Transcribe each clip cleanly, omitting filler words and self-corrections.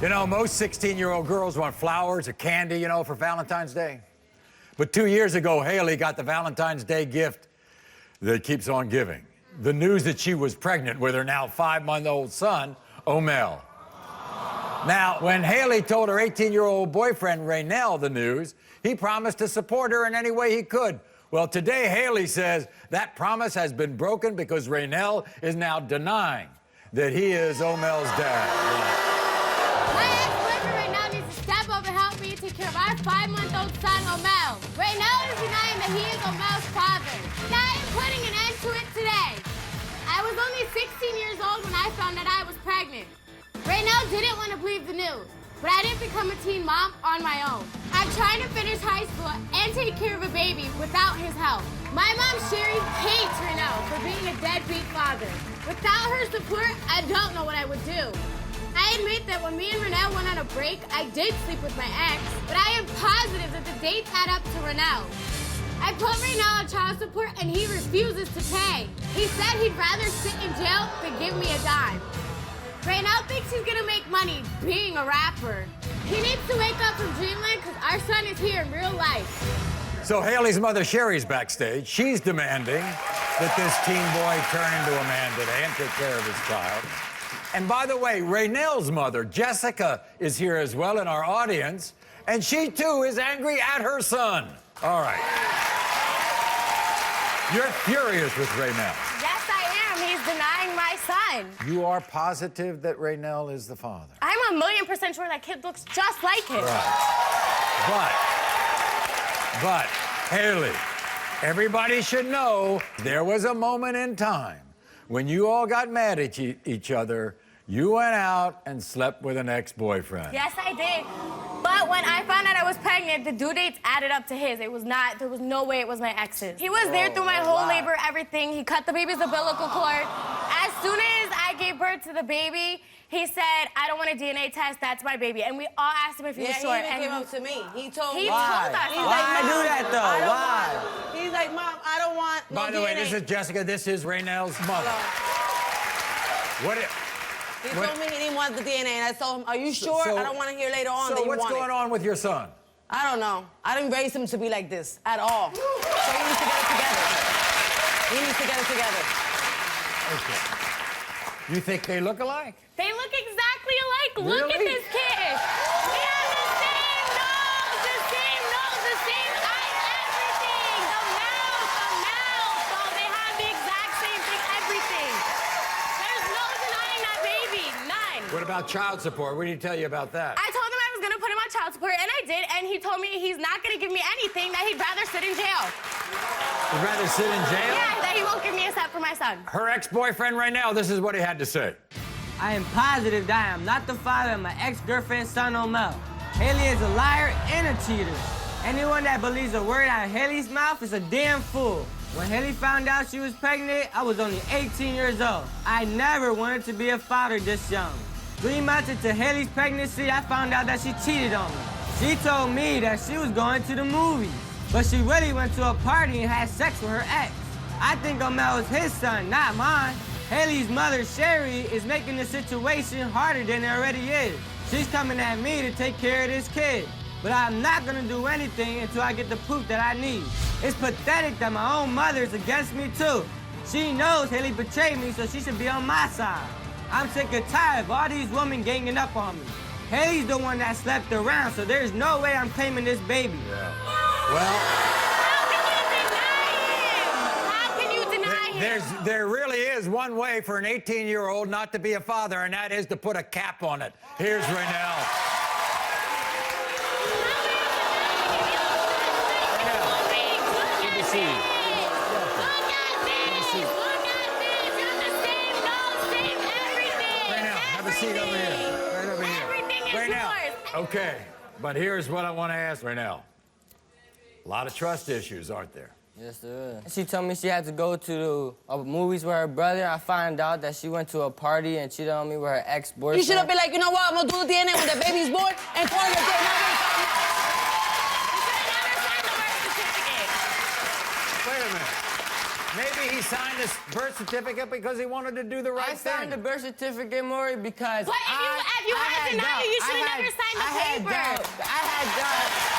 You know, most 16-year-old girls want flowers or candy, you know, for Valentine's Day. But 2 years ago, Halee got the Valentine's Day gift that keeps on giving. The news that she was pregnant with her now 5-month-old son, Omel. Now, when Halee told her 18-year-old boyfriend, Reinel, the news, he promised to support her in any way he could. Well, today, Halee says that promise has been broken because Reinel is now denying that he is Omel's dad. My ex-boyfriend right now needs to step up and help me take care of our 5-month-old son, Omel. Reinel is denying that he is Omel's father. Now I am putting an end to it today. I was only 16 years old when I found that I was pregnant. Reinel didn't want to believe the news, but I didn't become a teen mom on my own. I'm trying to finish high school and take care of a baby without his help. My mom, Cheri, hates Reinel for being a deadbeat father. Without her support, I don't know what I would do. I admit that when me and Reinel went on a break, I did sleep with my ex, but I am positive that the dates add up to Reinel. I put Reinel on child support and he refuses to pay. He said he'd rather sit in jail than give me a dime. Reinel thinks he's gonna make money being a rapper. He needs to wake up from dreamland because our son is here in real life. So Halee's mother, Cheri's backstage. She's demanding that this teen boy turn into a man today and take care of his child. And by the way, Reinel's mother, Jessica, is here as well in our audience, and she too is angry at her son. All right. You're furious with Reinel. Yes, I am. He's denying my son. You are positive that Reinel is the father. I'm 1,000,000% sure that kid looks just like him. Right. But, Halee, everybody should know there was a moment in time when you all got mad at each other. You went out and slept with an ex-boyfriend. Yes, I did. But when I found out I was pregnant, the due dates added up to his. There was no way it was my ex's. He was there through my whole labor, everything. He cut the baby's umbilical cord. As soon as I gave birth to the baby, he said, I don't want a DNA test, that's my baby. And we all asked him if he was sure. He even came up to me. He told me. He told us. Why do that, though? Why? He's like, Mom, I don't want no By the DNA. way, this is Jessica. This is Reinel's mother. What? He told me he didn't want the DNA, and I told him, are you sure? I don't want to hear later on that you want it. So what's going on with your son? I don't know. I didn't raise him to be like this at all. So he needs to get it together. He needs to get it together. Okay. You think they look alike? They look exactly alike. Really? Look at this kid. They have the same nose, the same eyes, everything. The mouth. So they have the exact same thing, everything. There's no denying that baby, none. What about child support? What did he tell you about that? I told him I was gonna put him on child support, and I did, and he told me he's not gonna give me anything, that he'd rather sit in jail. He'd rather sit in jail? Yeah, that he won't give me a cent for my son. Her ex-boyfriend right now, this is what he had to say. I am positive that I am not the father of my ex-girlfriend's son, Omel. Halee is a liar and a cheater. Anyone that believes a word out of Halee's mouth is a damn fool. When Halee found out she was pregnant, I was only 18 years old. I never wanted to be a father this young. 3 months into Halee's pregnancy, I found out that she cheated on me. She told me that she was going to the movies, but she really went to a party and had sex with her ex. I think Omel is his son, not mine. Halee's mother, Cheri, is making the situation harder than it already is. She's coming at me to take care of this kid, but I'm not gonna do anything until I get the proof that I need. It's pathetic that my own mother is against me too. She knows Halee betrayed me, so she should be on my side. I'm sick and tired of all these women ganging up on me. Halee's the one that slept around, so there's no way I'm claiming this baby. Yeah. Well, there really is one way for an 18-year-old not to be a father, and that is to put a cap on it. Here's Reinel. Good to see you. Reinel, have a seat over here. Right over here. Everything is yours. Okay, but here's what I want to ask Reinel. A lot of trust issues, aren't there? Yes, there is. She told me she had to go to movies with her brother. I found out that she went to a party and cheated on me with her ex-boyfriend. You should have been like, you know what, I'm gonna do the DNA when the baby's born and call your kid. Wait a minute. Maybe he signed this birth certificate because he wanted to do the right thing. I signed the birth certificate, Maury, because But if you you had to know, you should have never signed the paper. I had doubt.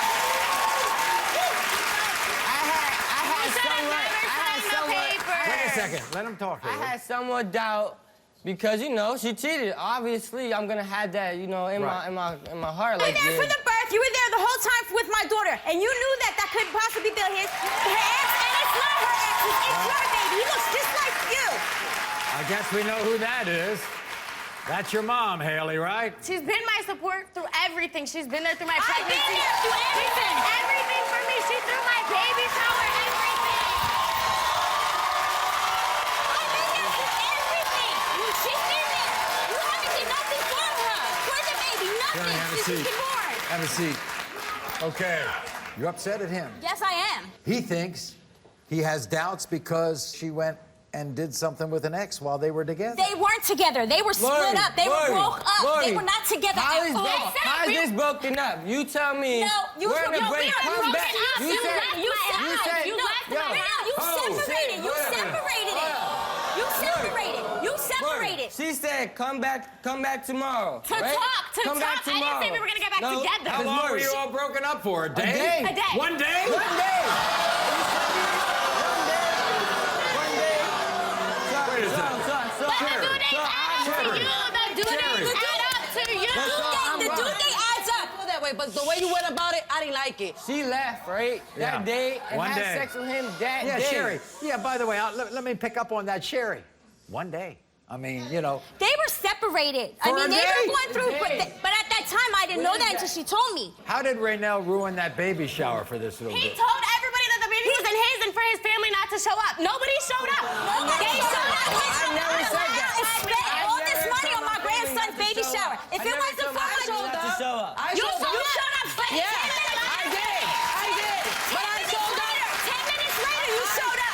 Wait a second. Let him talk. I had somewhat doubt because, you know, she cheated. Obviously, I'm gonna have that, you know, in my heart. You were there for the birth. You were there the whole time with my daughter, and you knew that that couldn't possibly be her ex, and it's not her ex. It's your baby. He looks just like you. I guess we know who that is. That's your mom, Halee, right? She's been my support through everything. She's been there through my I've been pregnancy. there through everything. Everything for me. She threw my baby shower, everything. I've been there through everything. She's been there. You haven't done nothing for her. For the baby, nothing. Have a She's seat. been born. Have a seat. Okay. You upset at him? Yes, I am. He thinks he has doubts because she went and did something with an ex while they were together. They weren't together. They were split up. They were broke up. They were not together at all. How is this broken up? You tell me. No, you we're in a break. Come back. You separated. You separated it. You separated. She said, come back tomorrow. To talk. Come back I didn't tomorrow. say we were gonna get back together. How long were you all broken up for? A day? A day. One day? One day. Wait a second. But the due date add up to you. The due date add up to you. The due date adds up. That way, but the way you went about it, I didn't like it. She left, right? Yeah. That day and One had day. sex with him that Yeah, day. Cheri. Yeah, by the way, let me pick up on that, Cheri. One day. I mean, you know. They were separated. For I mean, a they day? were going through, but at that time, I didn't know that until she told me. How did Reinel ruin that baby shower for this little He bit? told everybody that the baby was in his and for his family not to show up. Nobody showed up. They showed up. I never said that. I spent all this money on my grandson's baby shower. If it wasn't for my to show up. You showed up. Yeah, I did. But I showed up. 10 minutes later, you showed up.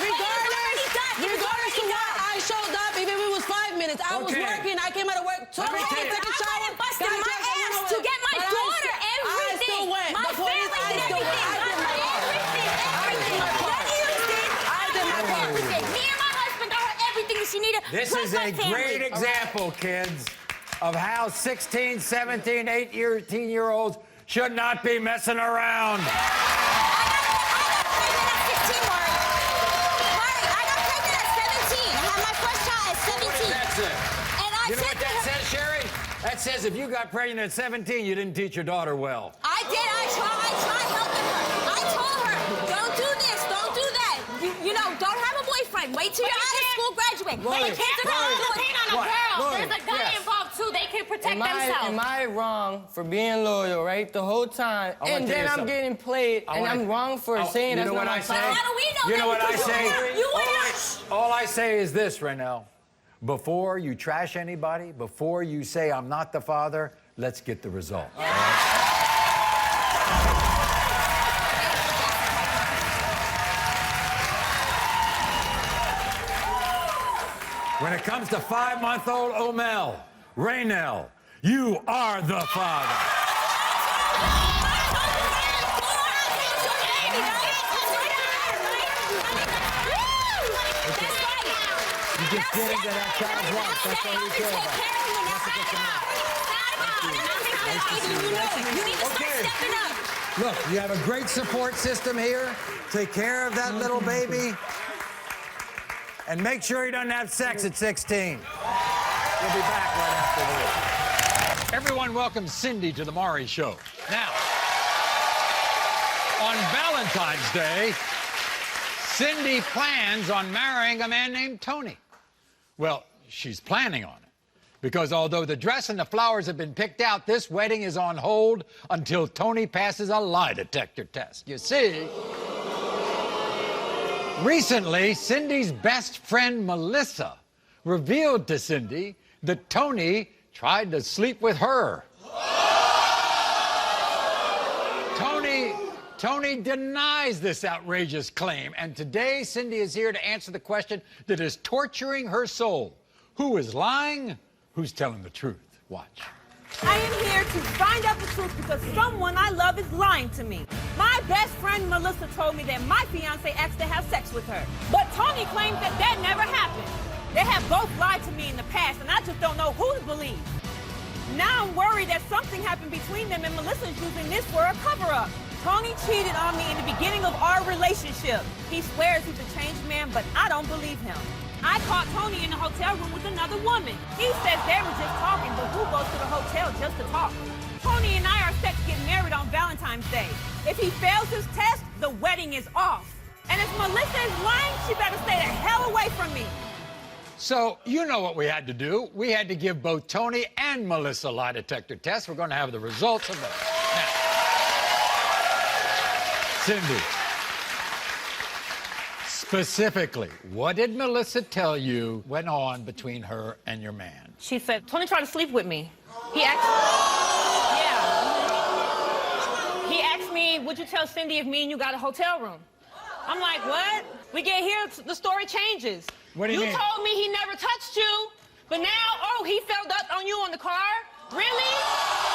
Regardless of why I showed up, even if it was 5 minutes, I was Okay. working. I came out of work, took Let me a tell you. second shower, busted got my dressed, and ass went to away. get my But daughter I everything. still went. My The point is, family I did still went. everything. I did my part. Everything. I did my part. None of you did. I did my part. Everything. Me and my husband got her everything that she needed. This plus is my a family. great example, kids, of how 16, 17, 18-year-olds should not be messing around. I got pregnant at 16, Maury. I got pregnant at 17. I had my first child at 17. That's it. And I You know said what to that her, says, Cheri? That says if you got pregnant at 17, you didn't teach your daughter well. I did. I tried helping her. I told her, don't do this, don't do that. You know, don't have a boyfriend. Wait till you're out of school, graduate. But the kids are Don't going depend on a What? girl. Lord, There's a guy yes. involved too. They can protect Am themselves. I wrong for being loyal, right, the whole time? I wanna And tell then you I'm something. getting played, I and wanna- I'm wrong for saying you that's know not what my I say? child? How do we know You that know what I because say? you went out? All I say is this, Reinel. Before you trash anybody, before you say I'm not the father, let's get the result. all right? When it comes to 5-month-old Omel, Reinel, you are the father. You just get into that child's life. That's all you care about. You need to start Okay. stepping up. Look, you have a great support system here. Take care of that little baby. And make sure he doesn't have sex at 16. We'll be back right after this. Everyone welcome Cindy to the Maury Show. Now, on Valentine's Day, Cindy plans on marrying a man named Tony. Well, she's planning on it. Because although the dress and the flowers have been picked out, this wedding is on hold until Tony passes a lie detector test. You see, recently, Cindy's best friend, Melissa, revealed to Cindy that Tony tried to sleep with her. Tony denies this outrageous claim, and today Cindy is here to answer the question that is torturing her soul. Who is lying? Who's telling the truth? Watch. I am here to find out the truth because someone I love is lying to me. My best friend Melissa told me that my fiance asked to have sex with her, but Tony claims that that never happened. They have both lied to me in the past, and I just don't know who to believe. Now I'm worried that something happened between them and Melissa's using this for a cover-up. Tony cheated on me in the beginning of our relationship. He swears he's a changed man, but I don't believe him. I caught Tony in the hotel room with another woman. He says they were just talking, but who goes to the hotel just to talk? Tony and I are set to get married on Valentine's Day. If he fails his test, the wedding is off. And if Melissa is lying, she better stay the hell away from me. So, you know what we had to do. We had to give both Tony and Melissa lie detector tests. We're going to have the results of them. Now, Cindy, specifically, what did Melissa tell you went on between her and your man? She said, Tony tried to sleep with me. He asked, He asked me, would you tell Cindy if me and you got a hotel room? I'm like, what? We get here, the story changes. What do you mean? You told me he never touched you, but now, oh, he fell up on you on the car? Really?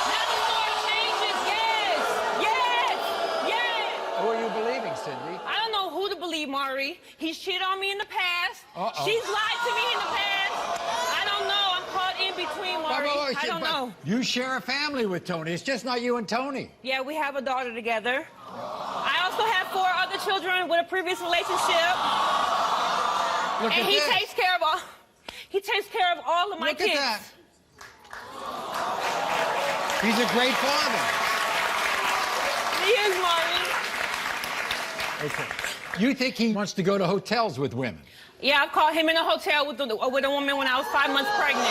Now the story changes, yes. Who are you believing, Cindy? I don't know who to believe, Maury. He's cheated on me in the past. Uh-oh. She's lied to me in the past. I don't know. I'm caught in between, Maury. I don't know. You share a family with Tony. It's just not you and Tony. Yeah, we have a daughter together. I also have 4 other children with a previous relationship. Look And at he this. takes care of all of my kids. Look at that. He's a great father. He is, Maury. Okay. You think he wants to go to hotels with women? Yeah, I caught him in a hotel with a woman when I was 5 months pregnant.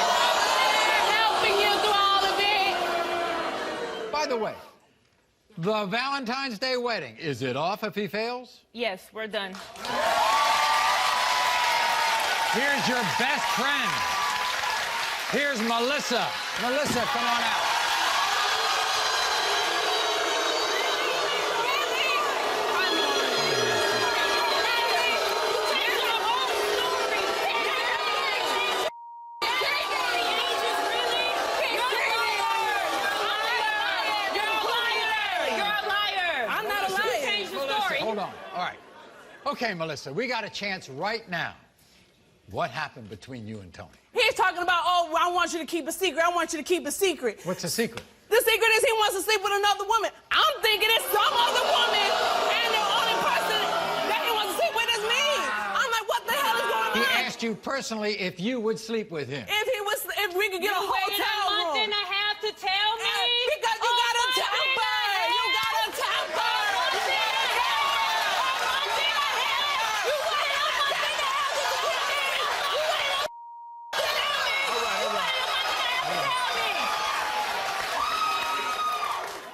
Helping you through all of it. By the way, the Valentine's Day wedding, is it off if he fails? Yes, we're done. Here's your best friend. Here's Melissa. Melissa, come on out. Hold on. All right. Okay, Melissa, we got a chance right now. What happened between you and Tony? He's talking about, oh, I want you to keep a secret. I want you to keep a secret. What's the secret? The secret is he wants to sleep with another woman. I'm thinking it's some other woman, and the only person that he wants to sleep with is me. I'm like, what the hell is going on? He asked you personally if you would sleep with him. If we could get a hotel room. a month and a half to tell me? Because you got a temper. You got a temper.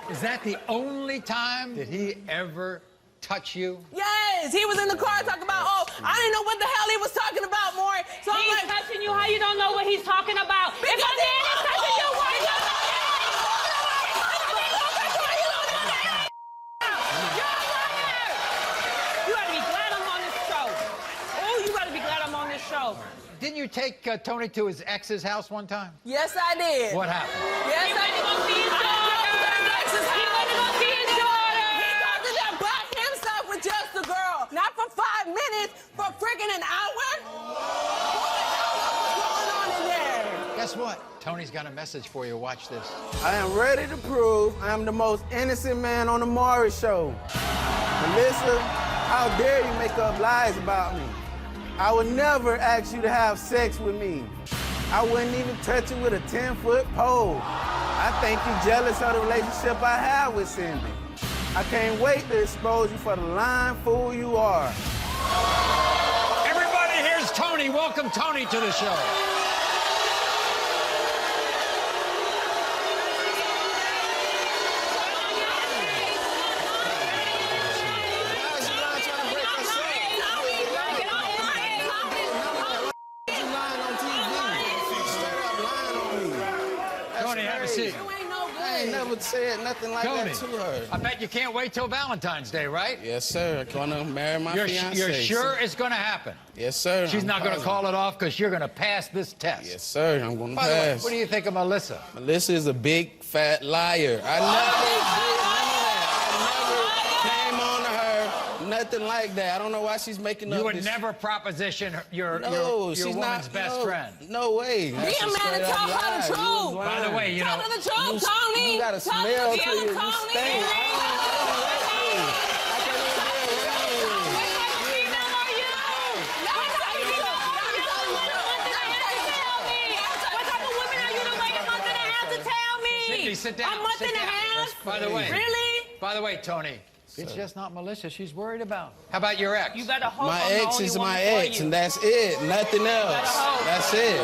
Is that the only time that he ever touch you? Yes, he was in the car talking about, oh, I didn't know what the hell he was talking about, Maury. So I'm He's like, touching you. How you don't know what he's talking about? If a man is touching you, why you don't know? You gotta be glad I'm on this show. Oh, you gotta be glad I'm on this show. Didn't you take Tony to his ex's house one time? yes, I did. What happened? Yes, He I went to did. go see his daughter. He went to go see his daughter. He got to there by himself with just a girl. Not for 5 minutes, for freaking an hour? What's going on in there? Guess what? Tony's got a message for you. Watch this. I am ready to prove I am the most innocent man on the Maury show. Melissa, how dare you make up lies about me? I would never ask you to have sex with me. I wouldn't even touch you with a 10-foot pole. I think you're jealous of the relationship I have with Cindy. I can't wait to expose you for the lying fool you are. Everybody, here's Tony. Welcome Tony to the show. Tony, have a seat. I ain't never said nothing like Tony, that to her. I bet you can't wait till Valentine's Day, right? Yes, sir. Gonna marry my fiancée. You're sure it's going to happen? Yes, sir. She's I'm not going to positive. call it off because you're going to pass this test. Yes, sir. I'm gonna By the way, pass. what do you think of Melissa? Melissa is a big fat liar. I never did none of that. I never came on to her. nothing like that. I don't know why she's making up You would this. never proposition your she's woman's not, best friend. No way. Be a man and tell her the truth. By the way, you Tell know, her the truth, Tony. You got a Tell her smell the to truth, you. You Tony. stink. Cindy, sit down. A month sit and a down. half? By the way. Really? By the way, Tony, it's just not Melissa she's worried about. How about your ex? You better hope My I'm the ex only is woman my for ex, you. and that's it. Nothing else. hope. That's it.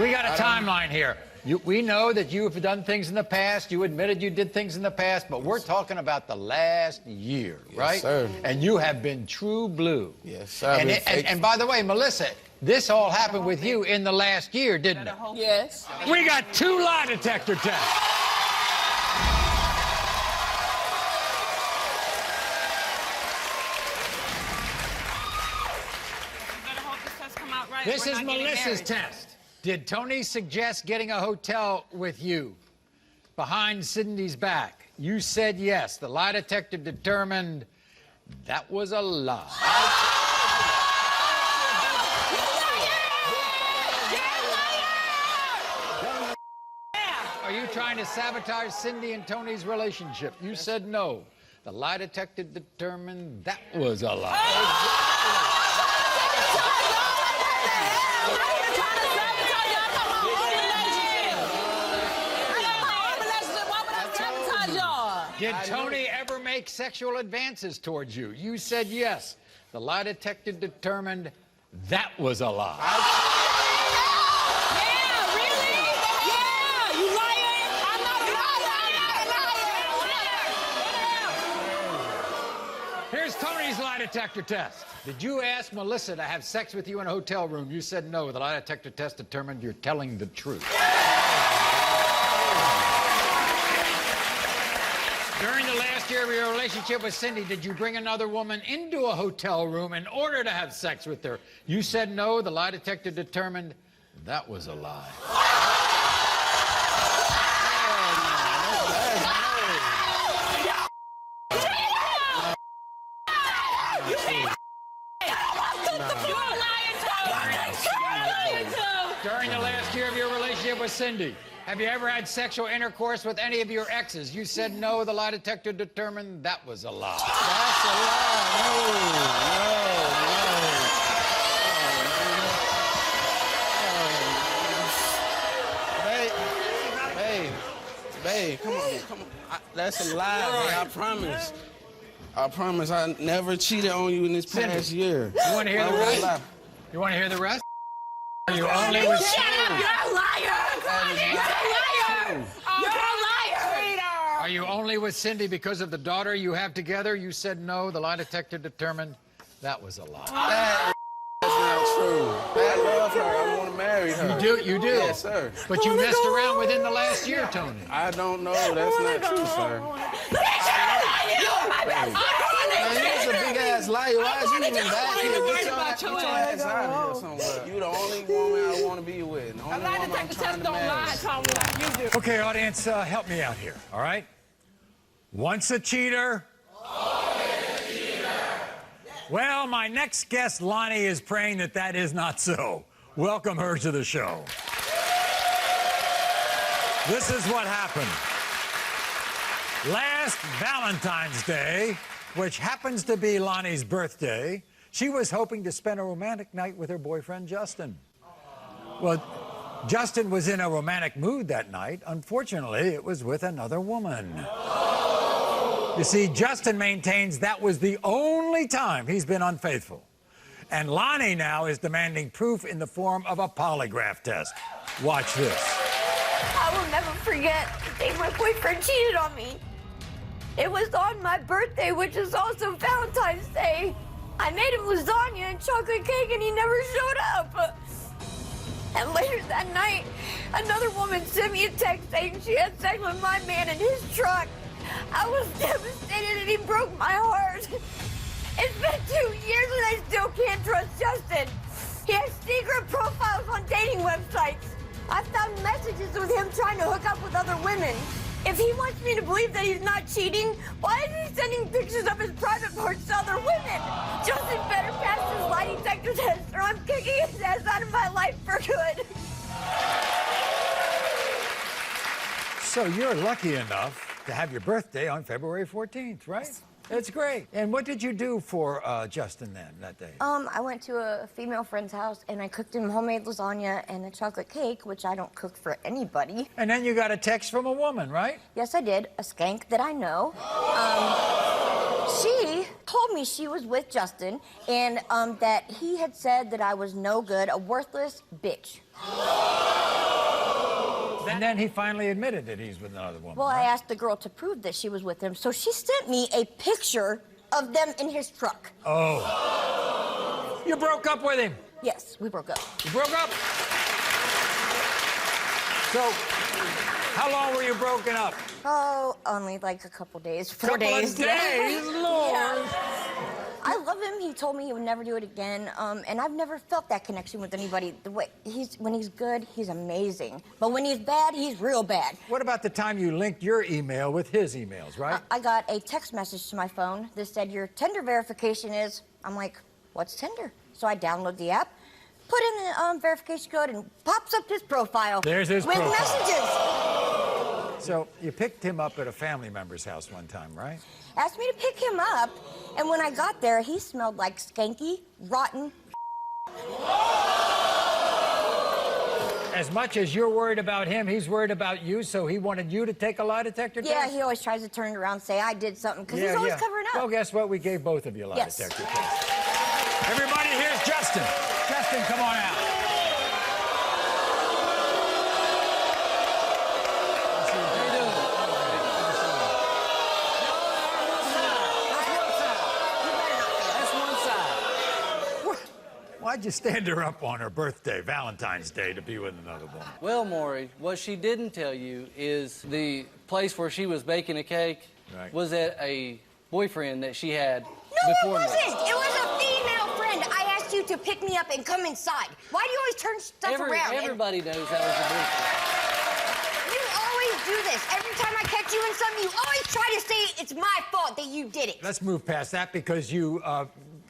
We got a timeline here. We know that you have done things in the past. You admitted you did things in the past, but we're talking about the last year, right? sir. And you have been true blue. Yes, sir. And by the way, Melissa, this all happened with you in the last year, didn't it? Yes. We got 2 lie detector tests. This is Melissa's test. Did Tony suggest getting a hotel with you behind Cindy's back? You said yes. The lie detector determined that was a lie. Are you trying to sabotage Cindy and Tony's relationship? You said no. The lie detector determined that was a lie. Did Tony ever make sexual advances towards you? You said yes. The lie detector determined that was a lie. Yeah, really? Yeah, you liar. I'm not a liar. Here's Tony's lie detector test. Did you ask Melissa to have sex with you in a hotel room? You said no. The lie detector test determined you're telling the truth. During the last year of your relationship with Cindy, did you bring another woman into a hotel room in order to have sex with her? You said no. The lie detector determined that was a lie. During the last year of your relationship with Cindy, have you ever had sexual intercourse with any of your exes? You said no. The lie detector determined that was a lie. That's a lie. Babe, come on. That's a lie, man. I promise I never cheated on you in this past year. You want to hear the rest? You want to hear the rest? Are you only with Shut up, you're a liar. You're a liar. You're a liar. Are you only with Cindy because of the daughter you have together? You said no. The lie detector determined that was a lie. That's not true. I love her. I want to marry her. You do? Yes, sir. But you messed around within the last year, Tony. I don't know. That's not true, sir. Man, you're a big ass liar. Why is you even back here? Get your ass out of here somewhere. You the only woman I want to be with. The only woman I'm trying to marry. Okay, audience, help me out here, all right? Once a cheater. Always a cheater. Well, my next guest, Loni, is praying that that is not so. Welcome her to the show. This is what happened. Last Valentine's Day, which happens to be Loni's birthday, she was hoping to spend a romantic night with her boyfriend, Justin. Well, Justin was in a romantic mood that night. Unfortunately, it was with another woman. You see, Justin maintains that was the only time he's been unfaithful. And Loni now is demanding proof in the form of a polygraph test. Watch this. I will never forget the day my boyfriend cheated on me. It was on my birthday, which is also Valentine's Day. I made him lasagna and chocolate cake, and he never showed up. And later that night, another woman sent me a text saying she had sex with my man in his truck. I was devastated, and he broke my heart. It's been 2 years, and I still can't trust Justin. He has secret profiles on dating websites. I found messages with him trying to hook up with other women. If he wants me to believe that he's not cheating, why is he sending pictures of his private parts to other women? Justin better pass his lie detector test or I'm kicking his ass out of my life for good. So you're lucky enough to have your birthday on February 14th, right? That's great. And what did you do for Justin then that day? I went to a female friend's house and I cooked him homemade lasagna and a chocolate cake, which I don't cook for anybody. And then you got a text from a woman, right? Yes, I did. A skank that I know. She told me she was with Justin and that he had said that I was no good, a worthless bitch. And then he finally admitted that he's with another woman. Well, right? I asked the girl to prove that she was with him, so she sent me a picture of them in his truck. Oh. You broke up with him? Yes, we broke up. You broke up? So, how long were you broken up? Oh, only like a couple days. 4 Couple days. of days, Lord. Yeah. I love him. He told me he would never do it again, and I've never felt that connection with anybody. The way when he's good, he's amazing. But when he's bad, he's real bad. What about the time you linked your email with his emails, right? I got a text message to my phone that said, your Tinder verification is... I'm like, what's Tinder? So I download the app, put in the verification code, and pops up his profile. There's his with profile. Messages. So you picked him up at a family member's house one time, right? Asked me to pick him up, and when I got there, he smelled like skanky, rotten. As much as you're worried about him, he's worried about you, so he wanted you to take a lie detector test? Yeah, he always tries to turn it around and say I did something, because he's always covering up. Well, guess what? We gave both of you a lie Yes. detector test. Everybody, here's Justin. Justin, come on out. Why'd you stand her up on her birthday, Valentine's Day, to be with another woman? Well, Maury, what she didn't tell you is the place where she was baking a cake was at a boyfriend that she had before me. No, it wasn't. It was a female friend. I asked you to pick me up and come inside. Why do you always turn stuff around? Everybody knows that was a boyfriend. You always do this. Every time I catch you in something, you always try to say it's my fault that you did it. Let's move past that because you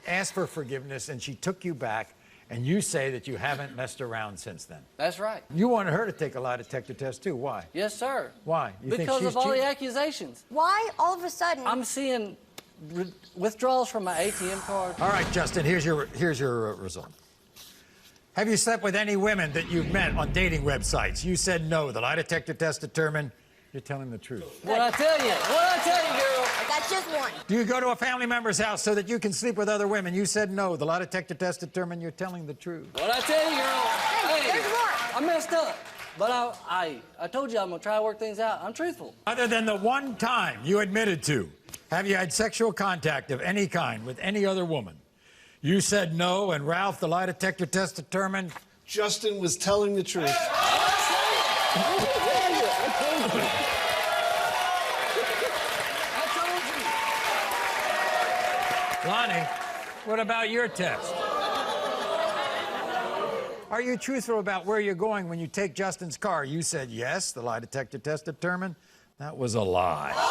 asked for forgiveness and she took you back, and you say that you haven't messed around since then. That's right. You wanted her to take a lie detector test too. Why? Yes, sir. Why? You think Because she's of all the cheating? accusations. Why all of a sudden? I'm seeing withdrawals from my ATM card. All right, Justin, here's your result. Have you slept with any women that you've met on dating websites? You said no. The lie detector test determined you're telling the truth. What I tell you, girl. I got just one. Do you go to a family member's house so that you can sleep with other women? You said no. The lie detector test determined you're telling the truth. What I tell you, girl. Hey, there's more. I messed up. But I told you I'm going to try to work things out. I'm truthful. Other than the one time you admitted to, have you had sexual contact of any kind with any other woman? You said no, and Ralph, the lie detector test determined Justin was telling the truth. Loni, what about your test? Are you truthful about where you're going when you take Justin's car? You said yes. The lie detector test determined that was a lie. Wait.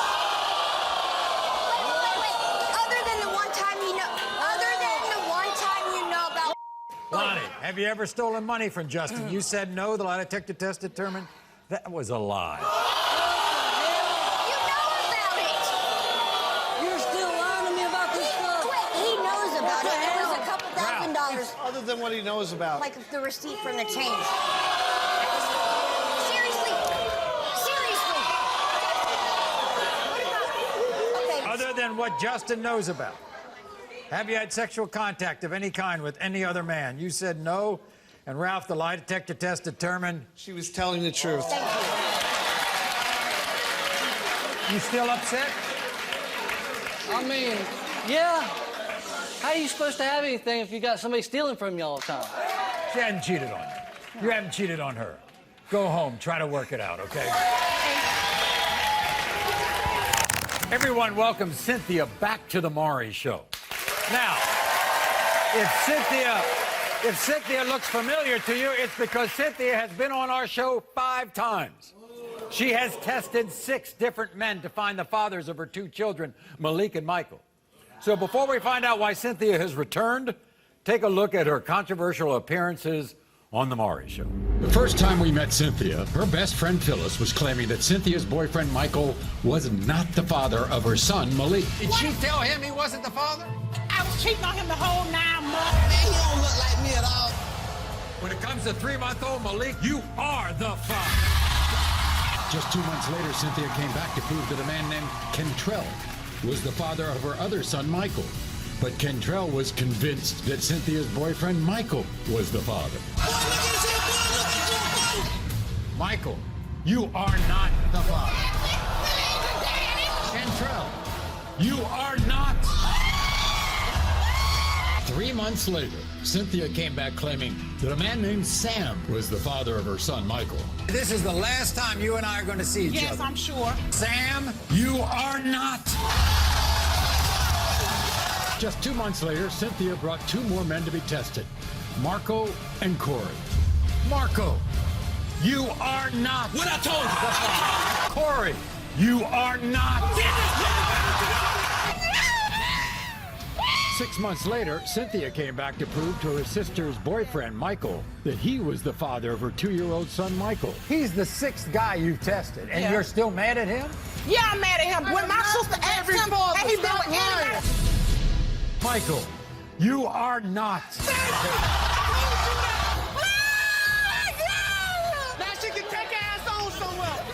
Other than the one time you know about. Loni, have you ever stolen money from Justin? You said no. The lie detector test determined that was a lie. You know about it. You're still lying to me about this stuff. He knows about it. It was a couple $1,000. Other than what he knows about. Like the receipt from the change. Seriously. Okay. Other than what Justin knows about, have you had sexual contact of any kind with any other man? You said no, and Ralph, the lie detector test determined She was telling the truth. Thank you. you still upset? I mean, yeah. How are you supposed to have anything if you got somebody stealing from you all the time? She hadn't cheated on you. You haven't cheated on her. Go home, try to work it out, okay? Everyone welcomes Cynthia back to the Maury Show. Now, if Cynthia looks familiar to you, it's because Cynthia has been on our show 5 times. She has tested 6 different men to find the fathers of her 2 children, Malik and Michael. So before we find out why Cynthia has returned, take a look at her controversial appearances on The Maury Show. The first time we met Cynthia, her best friend Phyllis was claiming that Cynthia's boyfriend Michael was not the father of her son Malik. Did she tell him he wasn't the father? I was cheating on him the whole 9 months. Man, he don't look like me at all. When it comes to 3-month-old Malik, you are the father. Just 2 months later, Cynthia came back to prove that a man named Kentrell was the father of her other son Michael. But Kentrell was convinced that Cynthia's boyfriend Michael was the father. Michael, you are not the father. Kentrell, you are not. 3 months later, Cynthia came back claiming that a man named Sam was the father of her son Michael. This is the last time you and I are going to see each other. Yes, I'm sure. Sam, you are not. Just 2 months later, Cynthia brought 2 more men to be tested, Marco and Corey. Marco, you are not. What I told you. Corey, you are not. 6 months later, Cynthia came back to prove to her sister's boyfriend, Michael, that he was the father of her 2-year-old son, Michael. He's the 6th guy you've tested, and Yeah. you're still mad at him? Yeah, I'm mad at him. When my sister asked him, have he been with anybody? Michael, you are not. Now she can take her ass on somewhere.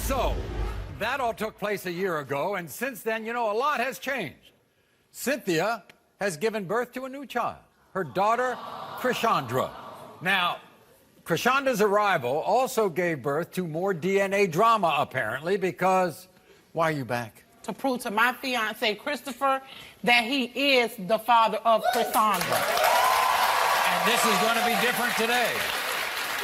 So, that all took place a year ago, and since then, you know, a lot has changed. Cynthia has given birth to a new child, her daughter, Krishandra. Now, Krishandra's arrival also gave birth to more DNA drama, apparently, because... Why are you back? To prove to my fiance, Christopher, that he is the father of Cassandra. And this is going to be different today.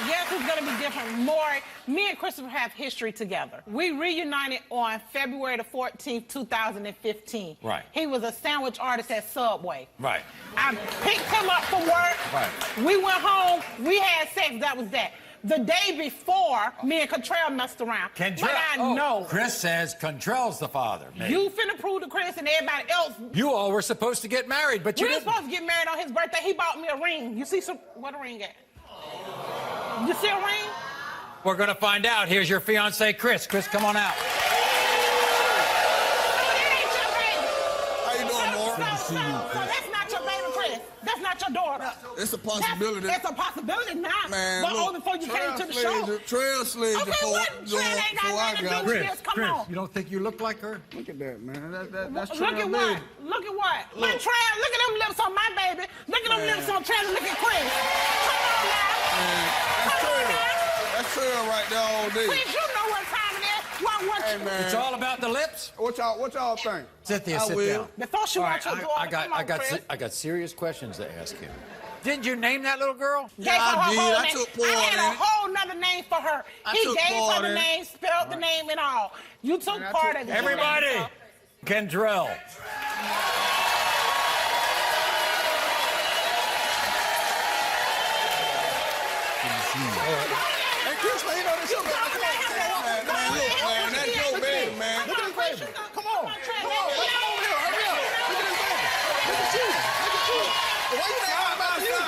Yes, it's going to be different. Maury, me and Christopher have history together. We reunited on February the 14th, 2015. Right. He was a sandwich artist at Subway. Right. I picked him up from work. Right. We went home. We had sex. That was that. The day before, me and Kentrell messed around. Kentrell? But I know. Chris says Kentrell's the father. Maybe. You finna prove to Chris and everybody else. You all were supposed to get married, but you We were didn't. supposed to get married on his birthday. He bought me a ring. You see what a ring at? You see a ring? We're going to find out. Here's your fiance, Chris. Chris, come on out. How you doing, Maury? So that's not your baby, Chris. That's not your daughter. It's a possibility. It's a possibility now. Man, but look, only before you came to the show. Trail slaves Okay, before, what? Trail ain't got before I nothing to got do with it. this. Come Chris, on. you don't think you look like her? Look at that, man. That's Look at what? Look at what? My Trail, look at them lips on my baby. Look at them lips on Trail. Look at Chris. Come on now. That's Trail. That's Trail right there all day. Chris, you know what time it is. Hey, man. It's all about the lips. What y'all think? Cynthia, I sit will. down. Before she All wants right, your daughter, come on, Chris. I got serious questions to ask you. Didn't you name that little girl? Gave her I her did. whole I name. took part I had in a it. whole nother name for her. I He took gave part her the in it. name, spelled the name and all. You took part of it. Everybody, Kentrell. Hey, Chris, man, you know this shit, man. Come on, man. Man, look, man, that's your baby, man. Look at his baby. Come on. Come on, hurry up. Look at his baby. Look at you. Look at you. Why you not about you?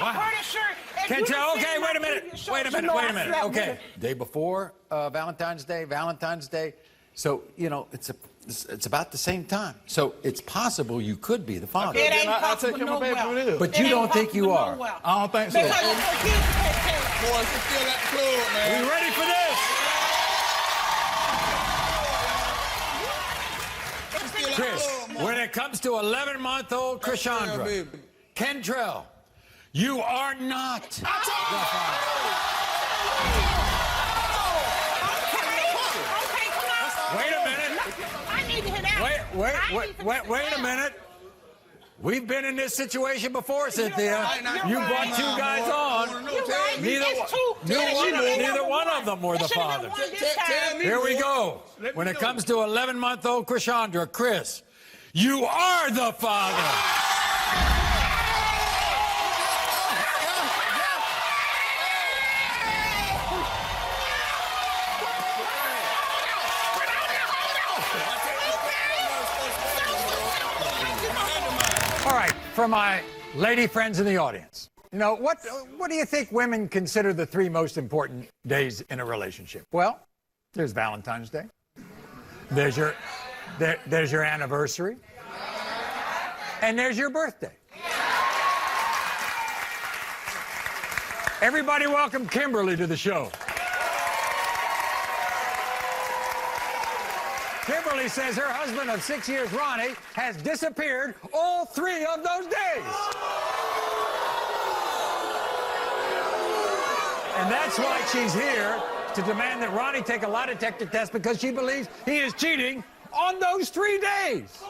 I'm pretty sure. if you Kentrell, had okay, seen wait a my minute. previous shows, Wait a you minute, know wait I a minute. slept with Okay. her. Day before Valentine's Day. So, you know, it's about the same time. So it's possible you could be the father. It ain't I'll take possible care of my baby nowhere. with it. But you It don't ain't think you possible are. nowhere. I don't think so. Because it's her kids to take care of. Boy, she's still at the club, Are man. you ready for this? She's still at the Chris, club, man. when it comes to 11-month-old Krishandra, baby. Kentrell, you are not the father. Okay, come on. Wait a minute. I need to hear that. Wait a minute. We've been in this situation before, Cynthia. right. You You're brought right. 2 guys on. You're right. It's two. Neither one of them were the It should've been father. one this time. Here we go. When it comes to 11-month-old Krishandra, Chris, you are the father. for my lady friends in the audience. You know, what do you think women consider the 3 most important days in a relationship? Well, there's Valentine's Day. There's your anniversary. And there's your birthday. Everybody welcome Kimberly to the show. Kimberly says her husband of 6 years, Ronnie, has disappeared all 3 of those days. And that's why she's here, to demand that Ronnie take a lie detector test, because she believes he is cheating on those 3 days.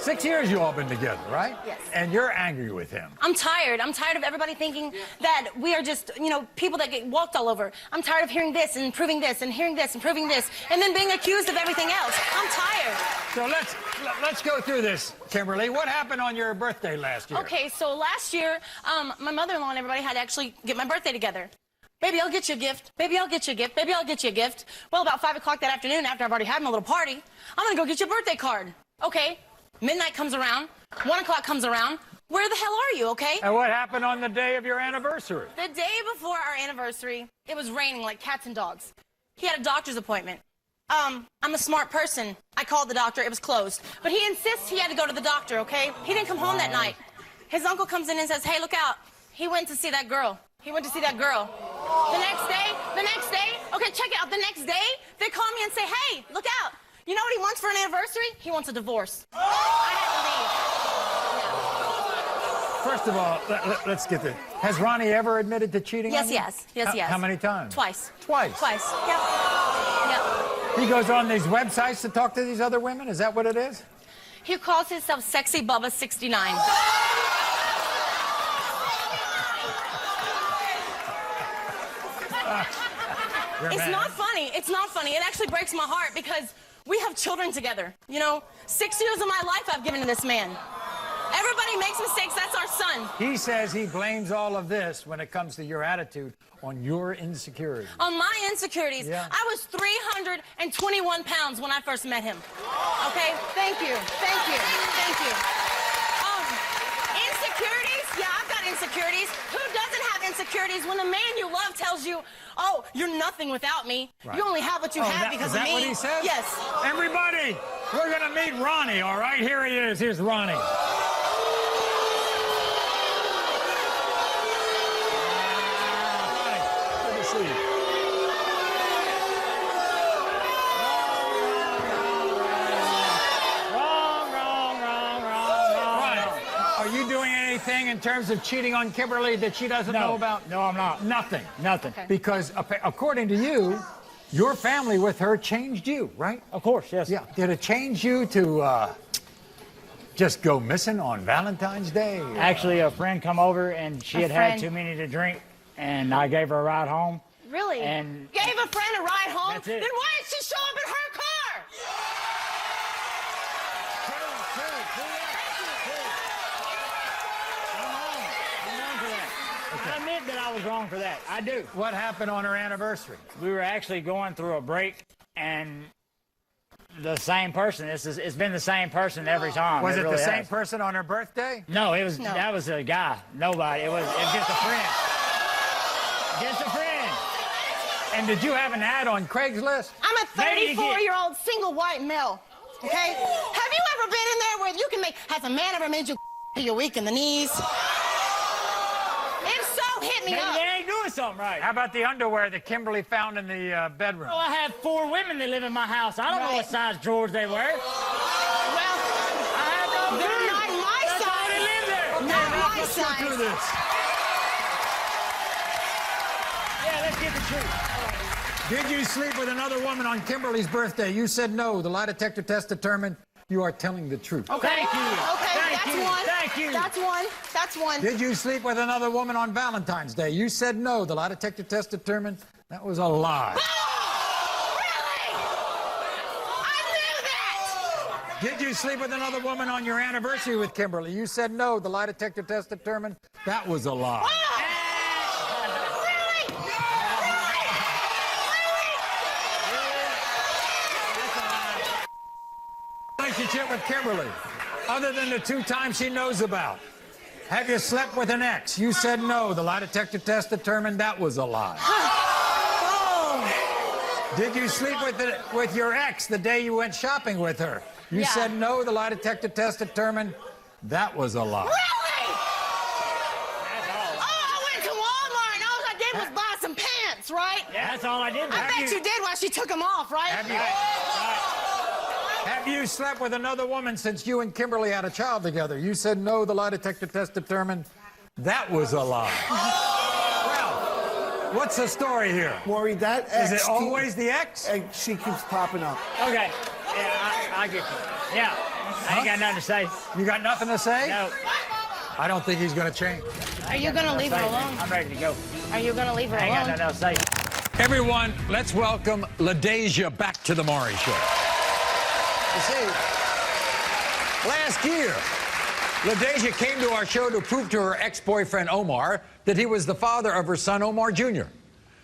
6 years you all been together, right? Yes. And you're angry with him. I'm tired. I'm tired of everybody thinking that we are just, you know, people that get walked all over. I'm tired of hearing this and proving this and hearing this and proving this and then being accused of everything else. I'm tired. So let's go through this, Kimberly. What happened on your birthday last year? Okay, so last year, my mother-in-law and everybody had to actually get my birthday together. Baby, I'll get you a gift. Baby, I'll get you a gift. Baby, I'll get you a gift. Well, about 5 o'clock that afternoon, after I've already had my little party, I'm gonna go get you a birthday card. Okay. Midnight comes around, 1 o'clock comes around. Where the hell are you, okay? And what happened on the day of your anniversary? The day before our anniversary, it was raining like cats and dogs. He had a doctor's appointment. I'm a smart person. I called the doctor, it was closed. But he insists he had to go to the doctor, okay? He didn't come home that night. His uncle comes in and says, hey, look out. He went to see that girl. He went to see that girl. The next day, okay, check it out. The next day, they call me and say, hey, look out. You know what he wants for an anniversary? He wants a divorce. I had to leave. First of all, let's get this. Has Ronnie ever admitted to cheating on you? Yes, he has. How many times? Twice. Twice? Twice, yep. He goes on these websites to talk to these other women? Is that what it is? He calls himself Sexy Bubba 69. It's not funny. It's not funny. It actually breaks my heart because we have children together. You know, 6 years of my life I've given to this man. Everybody makes mistakes. That's our son. He says he blames all of this when it comes to your attitude on your insecurity. On my insecurities. Yeah. I was 321 pounds when I first met him. Okay? Thank you. Thank you. Thank you. Insecurities? Yeah, I've got insecurities. Who doesn't have insecurities when the man you love tells you, oh, you're nothing without me. Right. You only have what you have because of me. Is that what he said? Yes. Everybody, we're going to meet Ronnie, all right? Here he is. Here's Ronnie. Good to see you. Are you doing anything in terms of cheating on Kimberly that she doesn't know about? No, I'm not. Nothing? Nothing. Okay. Because according to you, your family with her changed you, right? Of course, yes. Yeah. Did it change you to just go missing on Valentine's Day? Actually, a friend come over and she had too many to drink, and I gave her a ride home. Really? And gave a friend a ride home? That's it. Then why did she show up in her car? I admit that I was wrong for that. I do. What happened on her anniversary? We were actually going through a break, and the same person. It's been the same person every time. Was it really the same has. person on her birthday? No, it was. That was a guy. Nobody. It was just a friend. Just a friend. And did you have an ad on Craigslist? I'm a 34-year-old single white male. Okay? Have you ever been in there where you can make? Has a man ever made you? You're weak in the knees. If so, hit me Maybe up. they ain't doing something right. How about the underwear that Kimberly found in the bedroom? Oh, I have 4 women that live in my house. I don't know what size drawers they wear. Well, they're not my size. Not my Let's go through size. this. Yeah, let's get the truth. Did you sleep with another woman on Kimberly's birthday? You said no. The lie detector test determined you are telling the truth. Okay. Thank you. Okay, Thank that's you. one. Thank you. That's one. That's one. Did you sleep with another woman on Valentine's Day? You said no. The lie detector test determined that was a lie. Oh, really? I knew that. Did you sleep with another woman on your anniversary with Kimberly? You said no. The lie detector test determined that was a lie. Oh, really? Relationship with Kimberly. Other than the 2 times she knows about. Have you slept with an ex? You said no. The lie detector test determined that was a lie. Did you sleep with your ex the day you went shopping with her? You said no. The lie detector test determined that was a lie. Really? Oh, I went to Walmart and all I did was buy some pants, right? Yeah, that's all I did. I bet you did while she took them off, right? Have you slept with another woman since you and Kimberly had a child together? You said no. The lie detector test determined that was a lie. Well, what's the story here? Maury, that ex... Is it always the ex? And she keeps popping up. Okay. Yeah, I get you. Yeah. I ain't got nothing to say. You got nothing to say? No. I don't think he's going to change. Are you going to leave her alone? I'm ready to go. Are you going to leave her I ain't got alone? nothing else to say. Everyone, let's welcome Ladaisha back to the Maury Show. You see, last year, Ladaisha came to our show to prove to her ex-boyfriend Omar that he was the father of her son Omar Jr.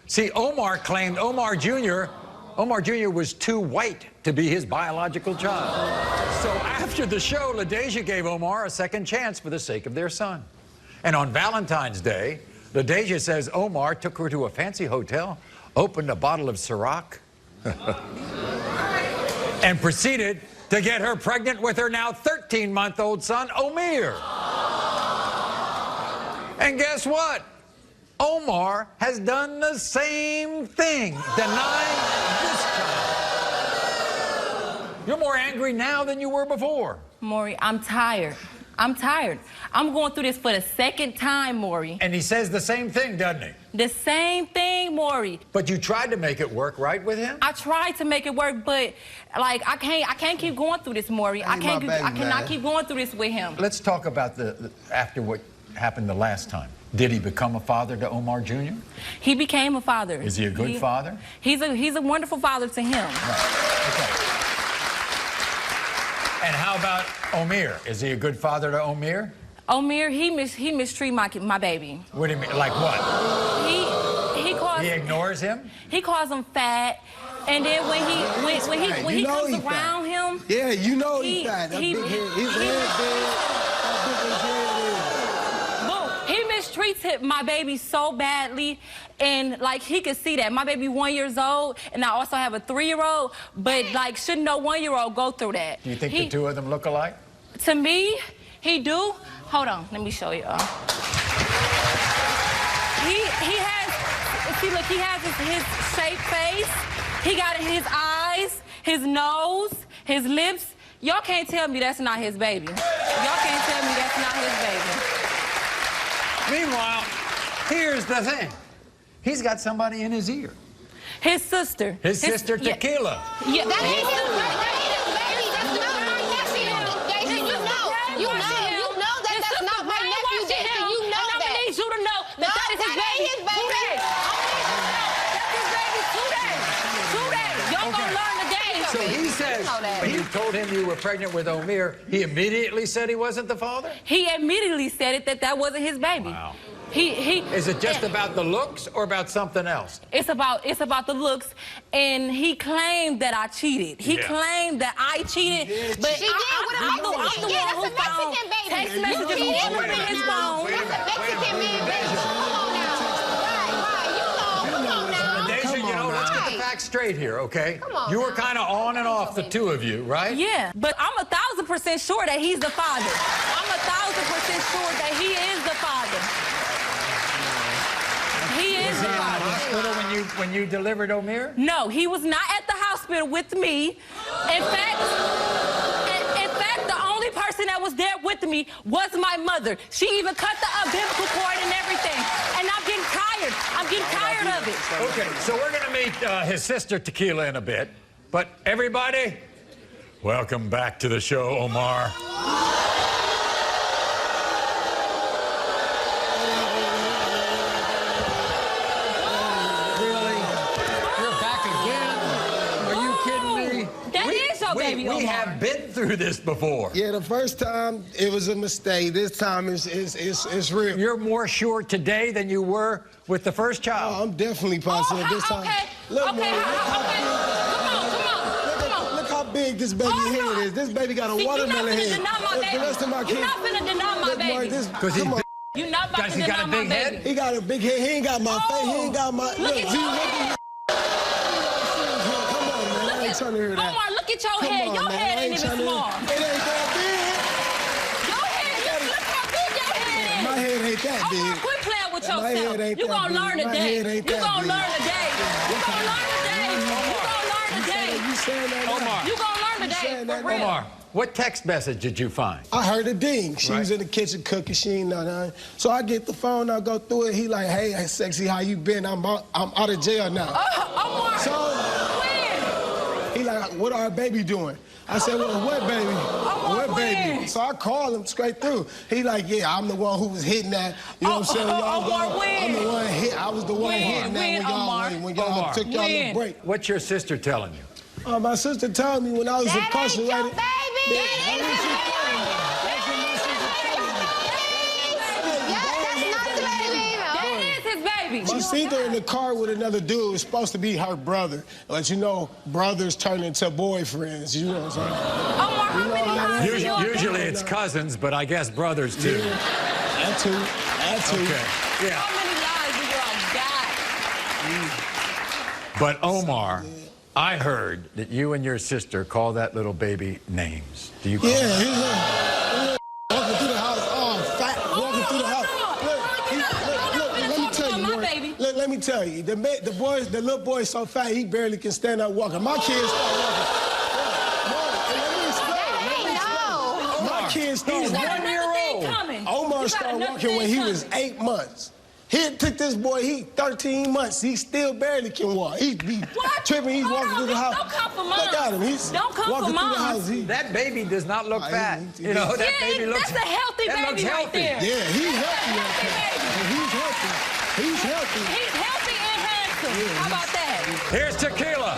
See, Omar claimed Omar Jr. was too white to be his biological child. So after the show, Ladaisha gave Omar a second chance for the sake of their son. And on Valentine's Day, Ladaisha says Omar took her to a fancy hotel, opened a bottle of Ciroc, and proceeded to get her pregnant with her now 13-month-old son, Omir. And guess what? Omar has done the same thing, denying this child. You're more angry now than you were before. Maury, I'm tired. I'm tired. I'm going through this for the second time, Maury. And he says the same thing, doesn't he? The same thing, Maury. But you tried to make it work, right, with him? I tried to make it work, but like I can't keep going through this, Maury. I cannot keep going through this with him. Let's talk about after what happened the last time. Did he become a father to Omar Jr.? He became a father. Is he a good father? He's a wonderful father to him. Right. Okay. And how about Omir? Is he a good father to Omir? Omir, he mistreat my baby. What do you mean? Like what? He ignores him? He calls him fat. And then when he comes around him, yeah, you know he's fat. That big head, his head big. He mistreats my baby so badly, and like he could see that. My baby 1 year old, and I also have a 3-year-old, but like shouldn't no 1-year-old go through that? Do you think the two of them look alike? To me, he do. Hold on, let me show you. He has, see look, he has his shaped face. He got his eyes, his nose, his lips. Y'all can't tell me that's not his baby. Y'all can't tell me that's not his baby. Meanwhile, here's the thing. He's got somebody in his ear. His sister. His sister, Tequila. Yeah, That ain't his baby. That's not my nephew. You know that's not my nephew, Jason. You know that. I need you to know that that is his baby. His baby. That's his baby today. Y'all gonna learn today. So he says, when you told him you were pregnant with Omir, he immediately said he wasn't the father? He immediately said that wasn't his baby. Wow. Is it just about the looks or about something else? It's about the looks, and he claimed that I cheated. He claimed that I cheated, but I'm the one who found text messages all over his phone. That's a Mexican man, baby. Come on now. Ladaisha, you know, let's get the facts straight here, okay? Come on you were now. kind of on and off, the two of you, right? Yeah, but I'm 1,000% sure that he's the father. I'm 1,000% sure that he is the father. He is the father. Was he in the hospital when you delivered Omir? No, he was not at the hospital with me. In fact, the only person that was there with me was my mother. She even cut the umbilical cord and everything. And I'm getting tired. I'm getting tired of it. Okay, so we're going to meet his sister, Tequila, in a bit. But everybody, welcome back to the show, Omar. We have been through this before. Yeah, the first time it was a mistake. This time it's real. You're more sure today than you were with the first child. Oh, I'm definitely positive this time. Okay. Look, Okay. Maury, Come on. look how big this baby head is. This baby got a watermelon head. The rest of my kids. You're not finna deny my baby. Because he's big. You're not about to deny my baby. He got a big head. He ain't got my face. He ain't got my... Look at your head. Come on, man. I ain't trying to hear that. Omar, look at your head. Your head ain't even small. It ain't that big. Your head, look how big your head is. My head ain't that big. Omar, quit playing with My head yourself. ain't You that gonna big. learn My today. head ain't You that gonna big. learn today. You gonna learn today. You gonna learn today. You saying that now? Omar. You gonna learn today. For real. Omar, what text message did you find? I heard a ding. She was in the kitchen cooking. She ain't nothing. So I get the phone. I go through it. He like, hey, sexy, how you been? I'm out of jail now. Omar. So he like, what our baby doing? I said, well, what baby? What baby? So I called him straight through. He like, yeah, I'm the one who was hitting that. You know what I'm saying? I'm the one hit. I was the one hitting that when y'all took y'all little break. What's your sister telling you? My sister told me when I was incarcerated. She seen her in the car with another dude. It was supposed to be her brother. But you know, brothers turn into boyfriends. You know what I'm saying? Usually it's cousins, but I guess brothers too. Yeah. That too. Okay. Yeah. How many lies you all got? But Omar, I heard that you and your sister call that little baby names. Do you call he's walking through the house, fat, walking through the house. Let me tell you, the little boy is so fat, he barely can stand up walking. My kids start walking. My kids start walking. 1 year old. Omar started walking when he was 8 months. He took this boy, he 13 months. He still barely can walk. He be tripping, he's walking through the house. Don't come for Look at him, he's walking through the house. That baby does not look fat. You know, that baby looks... That's a healthy baby right there. Yeah, he's healthy right there. He's healthy. He's healthy. He's healthy and handsome. How about that? Here's Tequila.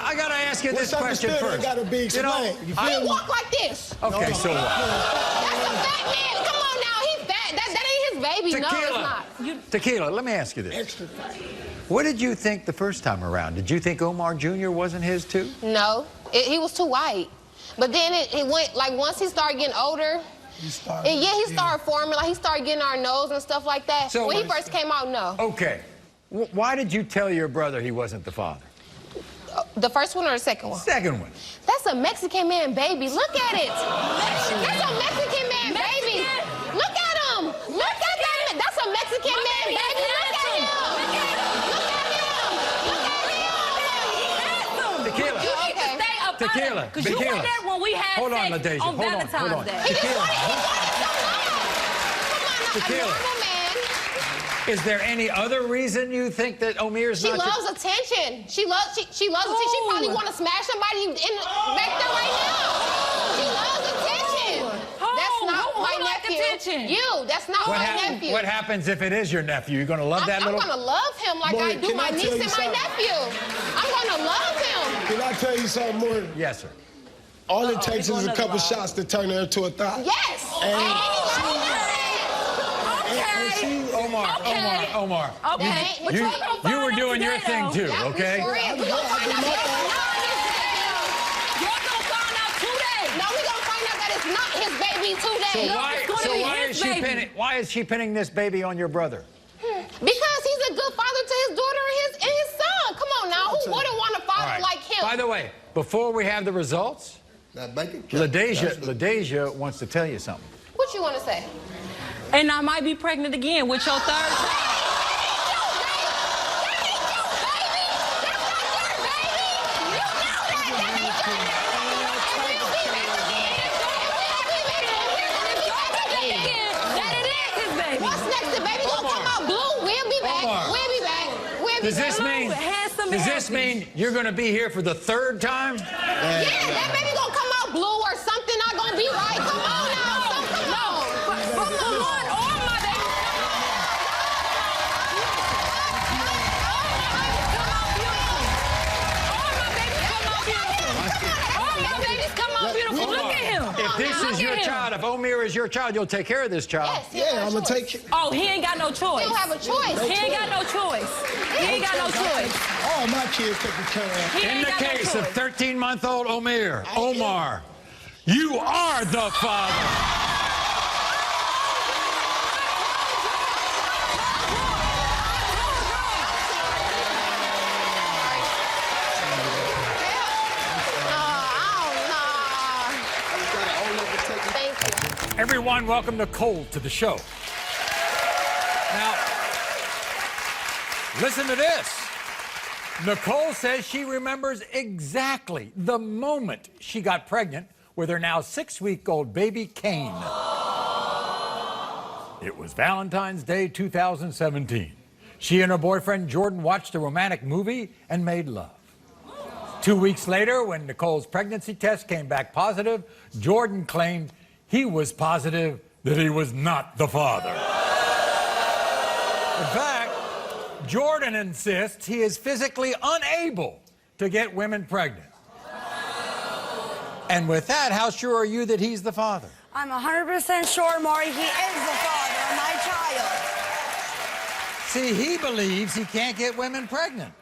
I gotta ask you this question first. Gotta be explained. I walk like this. Okay, so what? That's a fat man. Come on now, he's fat. That ain't his baby. Tequila. No, it's not. Tequila, let me ask you this. What did you think the first time around? Did you think Omar Jr. wasn't his too? No, he was too white. But then it went, like once he started getting older, he started forming, like he started getting our nose and stuff like that. So when he first came out, no. Okay. Why did you tell your brother he wasn't the father? The first one or the second one? Second one. That's a Mexican man baby. Look at it. That's a Mexican man baby. Look at him. Look at that. That's a Mexican man baby. Look at him. Look at him. Tequila. You need to stay up Tequila. Because you were there when we had Hold on, sex Ladaisha. on Valentine's Day. Tequila. Is there any other reason you think that Omir's not... She loves attention. She loves attention. She probably want to smash somebody back there right now. She loves attention. That's not my nephew. That's not my nephew. What happens if it is your nephew? You're going to love that little... I'm going to love him like I do my niece and my nephew. I'm going to love him. Can I tell you something more? Yes, sir. All it takes is a couple shots to turn her into a thot. Yes. Omar. Okay. You were doing your thing too, okay? You're going to find out today. No, we're going to find out that it's not his baby today. Why is she pinning this baby on your brother? Because he's a good father to his daughter and his son. Come on now, who wouldn't want a father like him? By the way, before we have the results, Ladaisha wants to tell you something. What you want to say? And I might be pregnant again with your third child. Does this mean on Does behalf this mean you're going to be here for the third time? Yeah, that baby gonna come out blue or something not gonna be right. Come on now. Come on. But for one, all my babies come out beautiful. Look at him. If this is your child, if Omir is your child, you'll take care of this child. Yes, Yeah, I'm gonna take. Oh, he ain't got no choice. He don't have a choice. He ain't got no choice. He ain't got no choice. All my kids taken care of. He In ain't the got no case of choice. 13-month-old Omar, you are the father. Everyone, welcome Nicole to the show. Now, listen to this. Nicole says she remembers exactly the moment she got pregnant with her now 6-week-old baby, Kane. It was Valentine's Day 2017. She and her boyfriend, Jordan, watched a romantic movie and made love. 2 weeks later, when Nicole's pregnancy test came back positive, Jordan claimed he was positive that he was not the father. In fact, Jordan insists he is physically unable to get women pregnant. And with that, how sure are you that he's the father? I'm 100% sure, Maury, he is the father of my child. See, he believes he can't get women pregnant.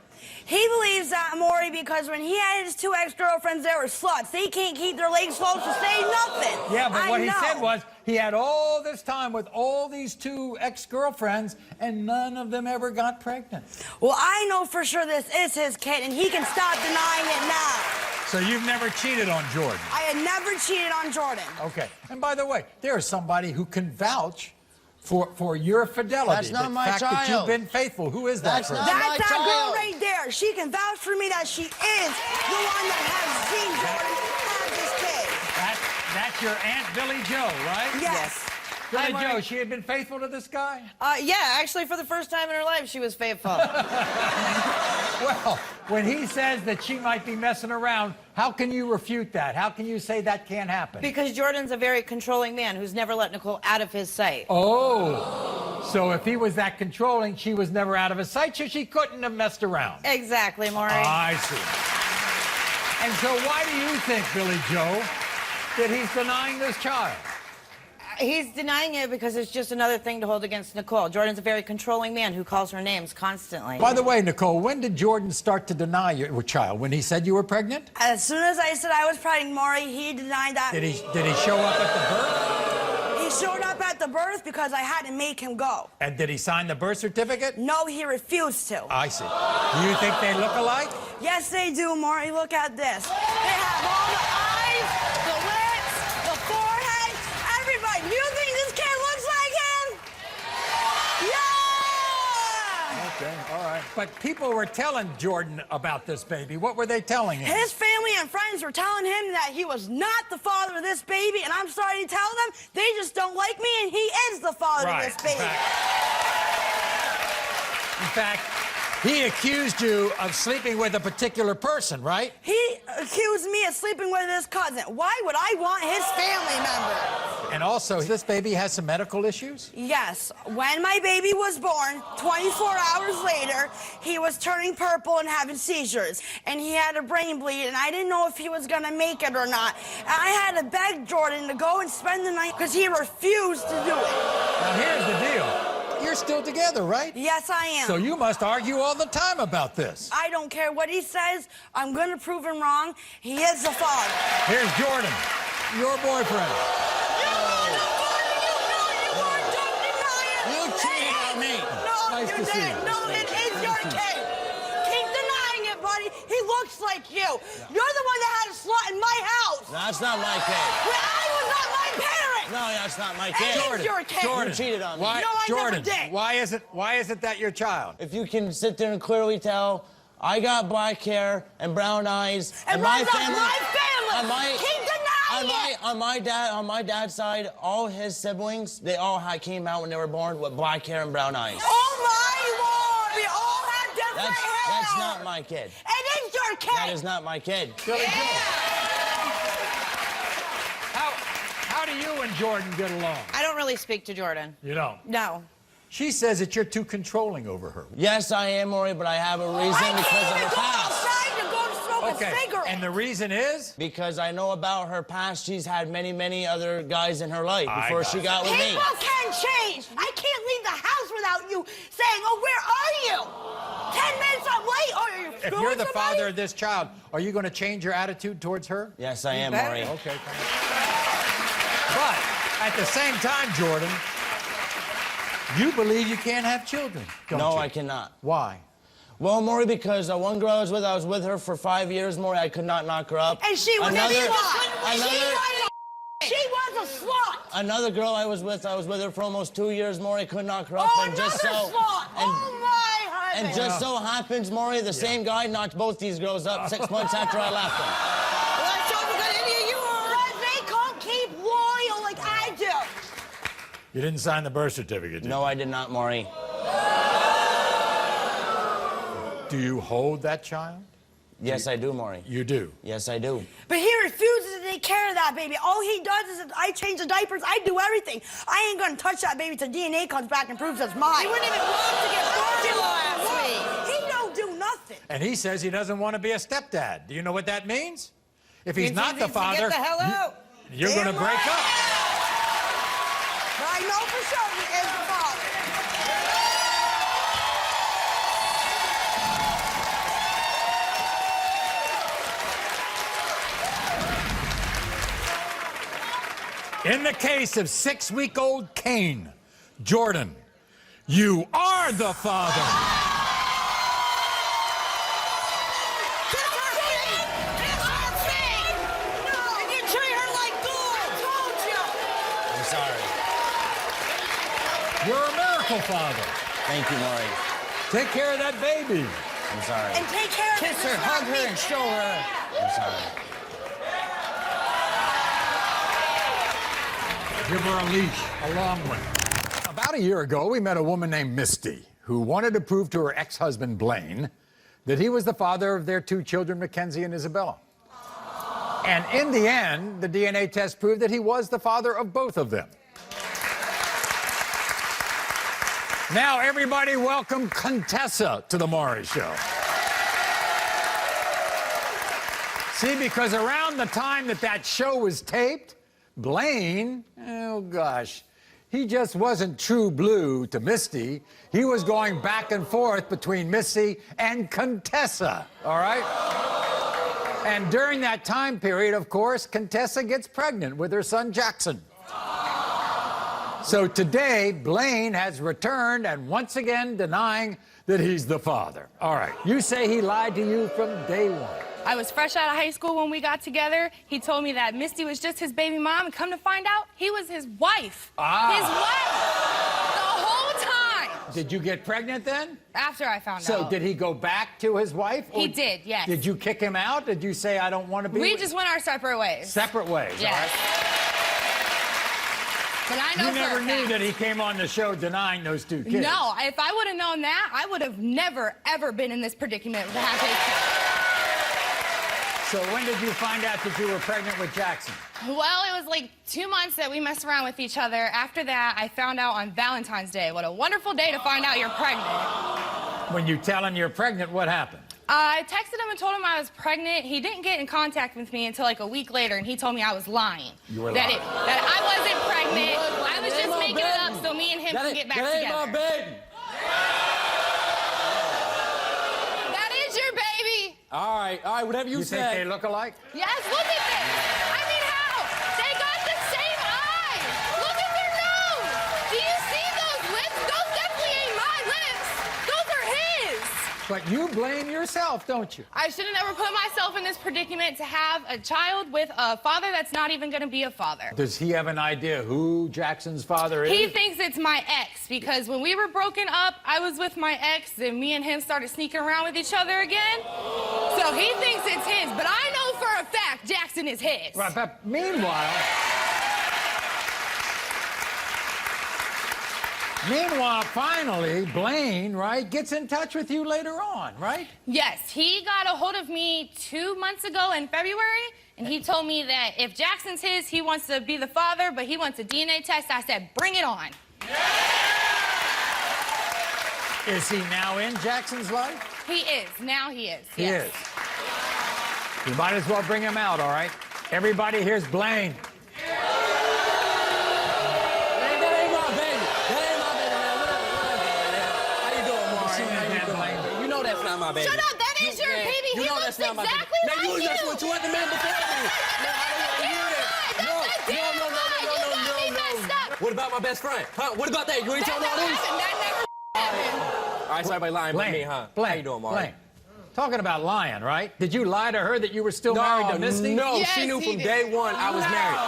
He believes that, Maury, because when he had his 2 ex-girlfriends, they were sluts. They can't keep their legs closed to say nothing. Yeah, but what he know. said was he had all this time with all these 2 ex-girlfriends, and none of them ever got pregnant. Well, I know for sure this is his kid, and he can stop denying it now. So you've never cheated on Jordan? I had never cheated on Jordan. Okay. And by the way, there is somebody who can vouch for your fidelity. That's not my fact child. that you've been faithful. Who is that person? That's that girl right there. She can vouch for me that she is the one that has seen Jordan have this kid. That's your Aunt Billie Jo, right? Yes. Billie Jo, she had been faithful to this guy? Yeah, actually, for the first time in her life, she was faithful. Well, when he says that she might be messing around, how can you refute that? How can you say that can't happen? Because Jordan's a very controlling man who's never let Nicole out of his sight. Oh, so if he was that controlling, she was never out of his sight, so she couldn't have messed around. Exactly, Maury. I see. And so why do you think, Billie Jo, that he's denying this child? He's denying it because it's just another thing to hold against Nicole. Jordan's a very controlling man who calls her names constantly. By the way, Nicole, when did Jordan start to deny your child? When he said you were pregnant? As soon as I said I was pregnant, Maury, he denied that. Did he show up at the birth? He showed up at the birth because I had to make him go. And did he sign the birth certificate? No, he refused to. I see. Do you think they look alike? Yes, they do, Maury. Look at this. They have all the eyes, the lips, the forehead, everybody. Do you think this kid looks like him? Yeah! Okay, all right. But people were telling Jordan about this baby. What were they telling him? His family and friends were telling him that he was not the father of this baby, and I'm sorry to tell them, they just don't like me, and he is the father of this baby. In fact, he accused you of sleeping with a particular person, right? He accused me of sleeping with his cousin. Why would I want his family member? And also, this baby has some medical issues? Yes. When my baby was born, 24 hours later, he was turning purple and having seizures. And he had a brain bleed, and I didn't know if he was going to make it or not. And I had to beg Jordan to go and spend the night because he refused to do it. Now, here's the deal. You're still together, right? Yes, I am. So you must argue all the time about this. I don't care what he says. I'm going to prove him wrong. He is the father. Here's Jordan, your boyfriend. You cheated on me. No, Nice you to see didn't. you. No, it is your kid. Keep denying it, buddy. He looks like you. You're the one that had a slut in my house. That's not my kid. Well, I was not my parent. No, that's not my kid. It is your kid. Jordan, you cheated on me. Why, No, I Jordan, never did. why is it that your child? If you can sit there and clearly tell, I got black hair and brown eyes, And my Ron's not family. my family. Keep denying it. On my dad's side, all his siblings, they all came out when they were born with black hair and brown eyes. Oh my Lord! We all have different hair. That's not my kid. It is your kid. That is not my kid. Billie Jo. How do you and Jordan get along? I don't really speak to Jordan. You don't? No. She says that you're too controlling over her. Yes, I am, Maury, but I have a reason because of her past. And the reason is? Because I know about her past. She's had many, many other guys in her life before she got with me. People can change. I can't leave the house without you saying, oh, where are you? 10 minutes I'm late. Oh, are you If screwing you're the somebody? father of this child, are you going to change your attitude towards her? Yes, I am, Maury. Okay. But at the same time, Jordan, you believe you can't have children, don't you? No, I cannot. Why? Well, Maury, because one girl I was with her for 5 years, Maury. I could not knock her up. And she was a slut. She was a slut. Another girl I was with her for almost 2 years, Maury. I couldn't knock her up. Oh, And just another so, slut. Oh, my husband. And just so happens, Maury, the same guy knocked both these girls up 6 months after I left them. Well, that's not because any of you are. Because they can't keep loyal like I do. You didn't sign the birth certificate, did you? No, I did not, Maury. Do you hold that child? Yes, I do, Maury. You do? Yes, I do. But he refuses to take care of that baby. All he does is I change the diapers. I do everything. I ain't gonna touch that baby till DNA comes back and proves it's mine. He wouldn't even want to get born last week. He don't do nothing. And he says he doesn't want to be a stepdad. Do you know what that means? If he's not the father, get the hell out. You're going to break up. But I know for sure he is the father. In the case of 6-week-old Cain, Jordan, you are the father. And you treat her like gold. Told you. I'm sorry. You're a miracle father. Thank you, Maury. Take care of that baby. I'm sorry. And take care of Kiss her, hug her, and show her. I'm sorry. Give her a leash, a long one. About a year ago, we met a woman named Misty who wanted to prove to her ex-husband, Blaine, that he was the father of their 2 children, Mackenzie and Isabella. And in the end, the DNA test proved that he was the father of both of them. Now, everybody welcome Contessa to the Maury Show. See, because around the time that show was taped, Blaine, oh gosh, he just wasn't true blue to Misty. He was going back and forth between Misty and Contessa, all right? And during that time period, of course, Contessa gets pregnant with her son Jackson. So today, Blaine has returned and once again denying that he's the father. All right, you say he lied to you from day one. I was fresh out of high school when we got together. He told me that Misty was just his baby mom, and come to find out, he was his wife. His wife! The whole time! Did you get pregnant then? After I found out. So did he go back to his wife? He did, yes. Did you kick him out? Did you say, I don't want to be We with just went our separate ways. Separate ways, Yes. all right? But I know You never for a knew fact. that he came on the show denying those 2 kids. No, if I would have known that, I would have never, ever been in this predicament to have his kids. So when did you find out that you were pregnant with Jackson? Well, it was like 2 months that we messed around with each other. After that, I found out on Valentine's Day. What a wonderful day to find out you're pregnant. When you tell him you're pregnant, what happened? I texted him and told him I was pregnant. He didn't get in contact with me until like a week later, and he told me I was lying. You were that lying. That I wasn't pregnant. I was just making it up so me and him could get back together. That is your baby. All right, whatever you say. You think they look alike? Yes, look at this. I mean, how? They got the same eyes. Look at their nose. Do you see those lips? Those definitely ain't my lips. Those are his. But you blame yourself, don't you? I should have never put myself in this predicament to have a child with a father that's not even going to be a father. Does he have an idea who Jackson's father is? He thinks it's my ex, because when we were broken up, I was with my ex, and me and him started sneaking around with each other again. So he thinks it's his, but I know for a fact Jackson is his. Right, but meanwhile, Meanwhile, finally, Blaine, right, gets in touch with you later on, right? Yes, he got a hold of me 2 months ago in February, and he told me that if Jackson's his, he wants to be the father, but he wants a DNA test. I said, bring it on. Is he now in Jackson's life? He is. Now he is. He yes. is. You might as well bring him out, all right? Everybody, here's Blaine. My baby. Shut up, that is your baby. He looks exactly like you. Man, you was just with two other men before me. No. What about my best friend? Huh? What about that? You ain't telling all this? That never happened. All right, so everybody lying about me, huh? Blaine, how you doing, Maury? Blaine. Talking about lying, right? Did you lie to her that you were still married to Misty? No, yes, she knew from day one I was married.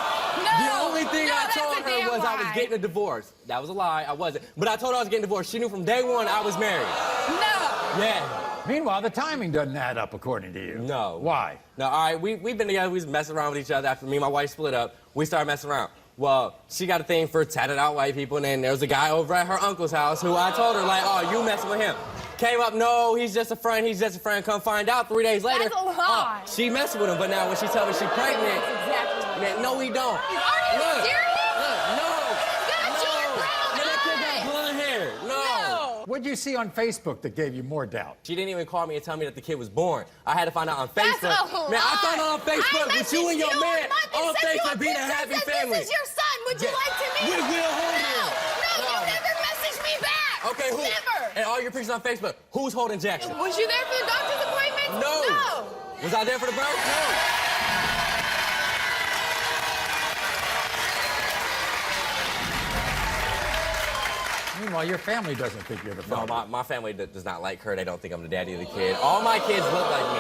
The only thing I told her was I was getting a divorce. That was a lie, I wasn't. But I told her I was getting divorced. She knew from day one I was married. No. Yeah. Meanwhile, the timing doesn't add up, according to you. No. Why? No, all right, we've been together, we was messing around with each other. After me and my wife split up, we started messing around. Well, she got a thing for tatted out white people, and then there was a guy over at her uncle's house who I told her, like, oh, you messing with him. Came up, no, he's just a friend, come find out 3 days later. That's a lie. She messing with him, but now when she tell me she's pregnant, That's exactly man, no, we don't. Are you serious? What'd you see on Facebook that gave you more doubt? She didn't even call me and tell me that the kid was born. I had to find out on Facebook. That's a lie. Man, I found out on Facebook with you and your man on Facebook being a happy family. This is your son. Would you like to meet him? We will hold him. No, you never messaged me back. Okay, who? Never. And all your pictures on Facebook. Who's holding Jackson? Was you there for the doctor's appointment? No. Was I there for the birth? No. Meanwhile, your family doesn't think you're the father. No, my family does not like her. They don't think I'm the daddy of the kid. All my kids look like me.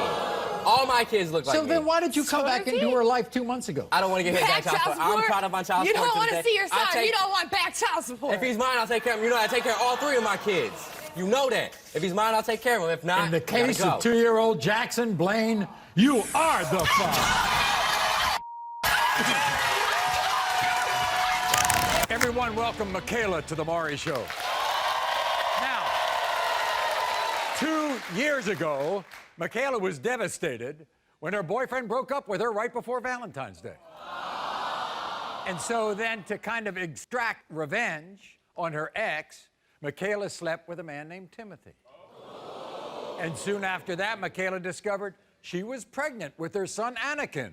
All my kids look like me. So then why did you come back into her life 2 months ago? I don't want to get hit back child support. I'm proud of my child support. You don't want to see your son. You don't want back child support. If he's mine, I'll take care of him. You know, I take care of all 3 of my kids. You know that. If he's mine, I'll take care of him. If not, in the case of 2-year-old Jackson Blaine, you are the father. Everyone, welcome Makayla to the Maury Show. Now, 2 years ago, Makayla was devastated when her boyfriend broke up with her right before Valentine's Day. And so then, to kind of extract revenge on her ex, Makayla slept with a man named Timothy. And soon after that, Makayla discovered she was pregnant with her son Anakin.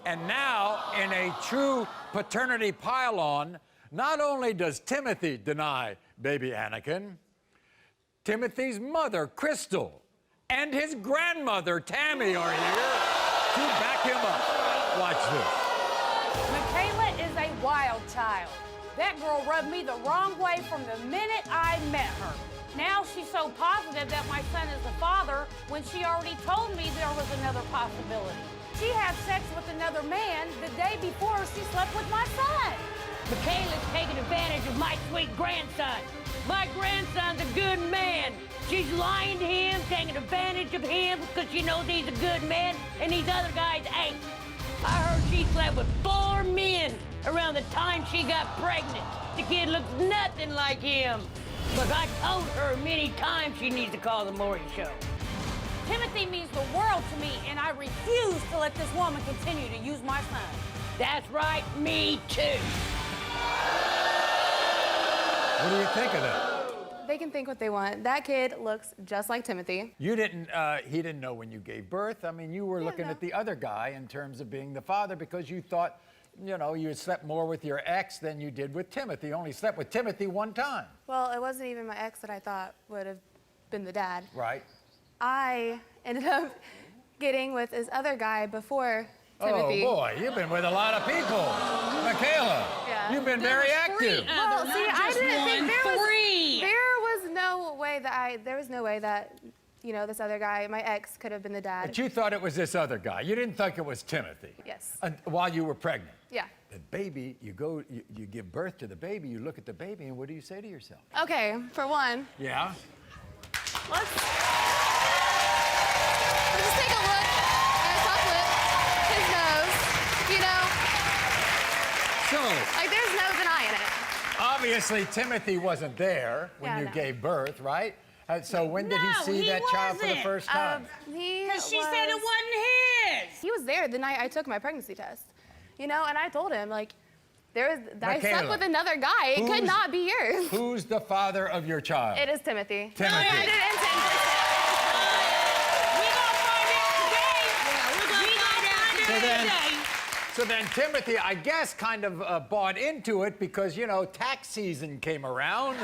And now, in a true paternity pile-on, not only does Timothy deny baby Anakin, Timothy's mother, Crystal, and his grandmother, Tammie, are here to back him up. Watch this. Makayla is a wild child. That girl rubbed me the wrong way from the minute I met her. Now she's so positive that my son is the father when she already told me there was another possibility. She had sex with another man the day before she slept with my son. Makayla's taking advantage of my sweet grandson. My grandson's a good man. She's lying to him, taking advantage of him because she knows he's a good man and these other guys ain't. I heard she slept with 4 men around the time she got pregnant. The kid looks nothing like him. But I told her many times she needs to call the Maury Show. Timothy means the world to me, and I refuse to let this woman continue to use my son. That's right, me too. What do you think of that? They can think what they want. That kid looks just like Timothy. You didn't, he didn't know when you gave birth. I mean, you were looking at the other guy in terms of being the father because you thought, you know, you had slept more with your ex than you did with Timothy. You only slept with Timothy 1 time. Well, it wasn't even my ex that I thought would have been the dad. Right. I ended up getting with this other guy before Timothy. Oh, boy, you've been with a lot of people. Makayla, you've been very active. Well, see, I didn't think there was no way that you know, this other guy, my ex, could have been the dad. But you thought it was this other guy. You didn't think it was Timothy. Yes. While you were pregnant. Yeah. The baby, you give birth to the baby, you look at the baby, and what do you say to yourself? Okay, for one. Yeah? Let's just take a look at his top lip, his nose, you know? So. Like, there's no denying it. obviously, Timothy wasn't there when you gave birth, right? So when did he see that child for the first time? Because she said it wasn't his. He was there the night I took my pregnancy test. You know, and I told him, like, I slept with another guy. It could not be yours. Who's the father of your child? It is Timothy. Timothy. So then Timothy, I guess, kind of bought into it because, you know, tax season came around.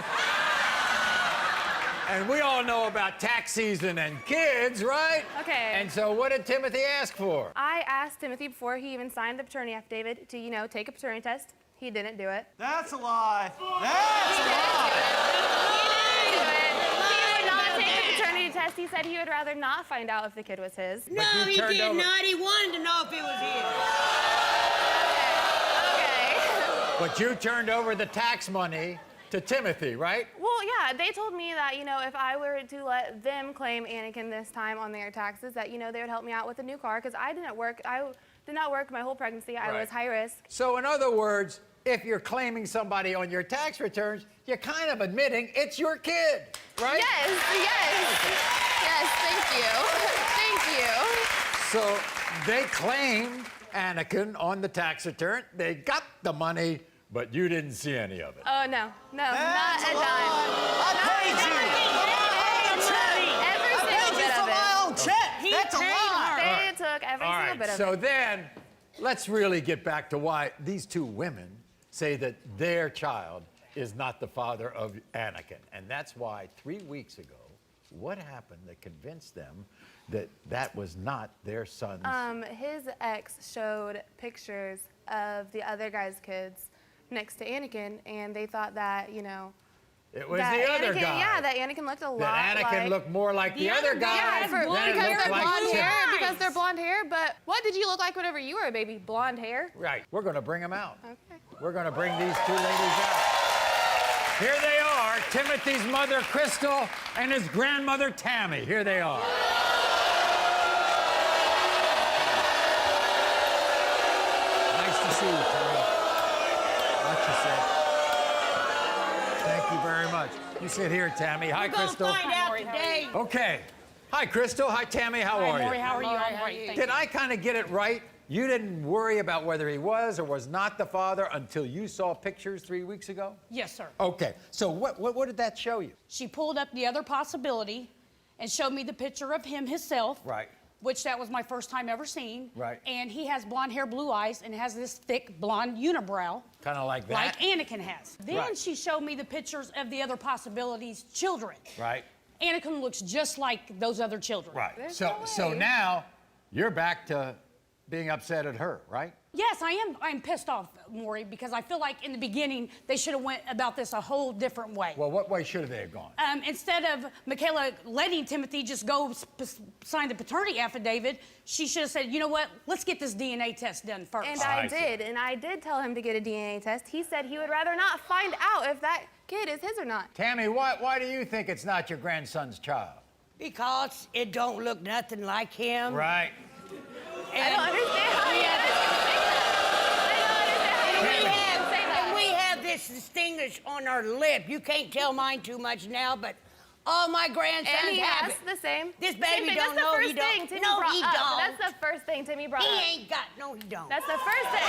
And we all know about tax season and kids, right? Okay. And so what did Timothy ask for? I asked Timothy before he even signed the paternity affidavit to, you know, take a paternity test. He didn't do it. That's a lie. He would not take the paternity test. He said he would rather not find out if the kid was his. No, he did not. He wanted to know if it was his. But you turned over the tax money to Timothy, right? Well, yeah, they told me that, you know, if I were to let them claim Anakin this time on their taxes, that, you know, they would help me out with a new car, because I didn't work. I did not work my whole pregnancy. I was high risk. So in other words, if you're claiming somebody on your tax returns, you're kind of admitting it's your kid, right? Yes, thank you. So they claimed Anakin on the tax return. They got the money, but you didn't see any of it. Oh, no, not a dime. Every single bit of it. That's a lie. They took every single bit of it. So then, let's really get back to why these two women say that their child is not the father of Anakin. And that's why 3 weeks ago, what happened that convinced them that that was not their son's? His ex showed pictures of the other guy's kids next to Anakin, and they thought that, you know, it was the other guy. Yeah, that Anakin looked a lot like... That Anakin looked more like the other guy. Yeah, because they're blonde hair. But what did you look like whenever you were a baby? Blonde hair? Right. We're going to bring them out. Okay. We're going to bring these two ladies out. Here they are, Timothy's mother, Crystal, and his grandmother, Tammie. Here they are. Nice to see you, Tammie. What you said. Thank you very much. You sit here, Tammie. Hi, Crystal. We'll find out today. Okay. Hi, Crystal. Hi, Tammie. How are you? Maury, how are you? I'm great, thank you. Did I kind of get it right? You didn't worry about whether he was or was not the father until you saw pictures 3 weeks ago? Yes, sir. Okay. So what did that show you? She pulled up the other possibility and showed me the picture of him himself. Right. Which that was my first time ever seeing. Right. And he has blonde hair, blue eyes, and has this thick blonde unibrow. Kind of like that? Like Anakin has. Then she showed me the pictures of the other possibilities' children. Right. Anakin looks just like those other children. Right. So now you're back to being upset at her, right? Yes, I am. I'm pissed off, Maury, because I feel like in the beginning they should have went about this a whole different way. Well, what way should they have gone? Instead of Makayla letting Timothy just go sign the paternity affidavit, she should have said, you know what, let's get this DNA test done first. And I did tell him to get a DNA test. He said he would rather not find out if that kid is his or not. Tammie, why do you think it's not your grandson's child? Because it don't look nothing like him. Right. And I don't understand how and we have this distinguish on our lip. You can't tell mine too much now, but all my grandsons And he have asked it. the same. This baby Same thing. don't That's know the he first don't. thing Timmy No, brought he up. don't. That's the first thing Timmy brought up. He ain't got, no, he don't. That's the first thing.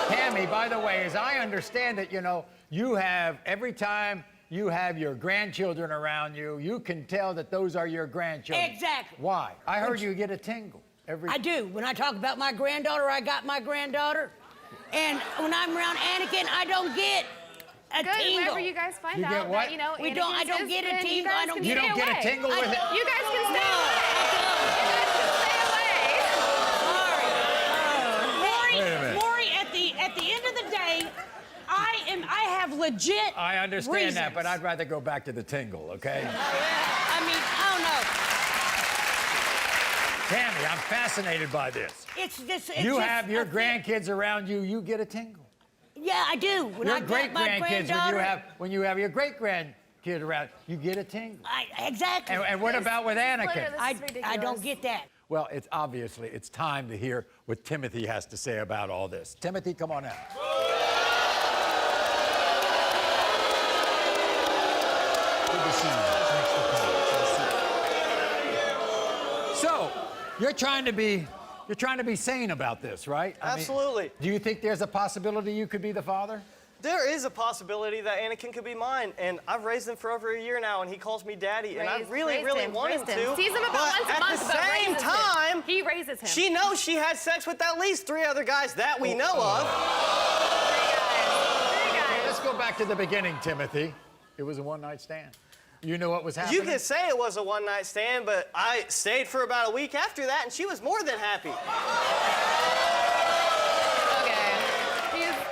Tammie, by the way, as I understand it, you know, you have, every time you have your grandchildren around you, you can tell that those are your grandchildren. Exactly. Why? I heard you get a tingle. I do. When I talk about my granddaughter, I got my granddaughter. And when I'm around Anakin, I don't get a tingle. Whenever you guys find You get out what? that, you know, I don't get a tingle. I don't You don't get a tingle with it? You guys can stay away. Maury, Wait a minute. Maury, at the end of the day, I have legit I understand reasons. that, but I'd rather go back to the tingle, okay? I mean, I don't know. Tammie, I'm fascinated by this. You have your grandkids around you, you get a tingle. Yeah, I do. When Your I got my great-grandkids, granddaughter, when you have your great-grandkid around, you get a tingle. Exactly. And what about with Anakin? I don't get that. Well, it's obviously, it's time to hear what Timothy has to say about all this. Timothy, come on out. Good to see you. Thanks for coming. So, you're trying to be sane about this, right? Absolutely. Do you think there's a possibility you could be the father? There is a possibility that Anakin could be mine, and I've raised him for over a year now, and he calls me daddy, and I really want him to. Sees him about but once a at month, the but same raises time, him. He raises him. She knows she had sex with at least 3 other guys that we know of. Let's go back to the beginning, Timothy. It was a one-night stand. You knew what was happening? You could say it was a one-night stand, but I stayed for about a week after that, and she was more than happy.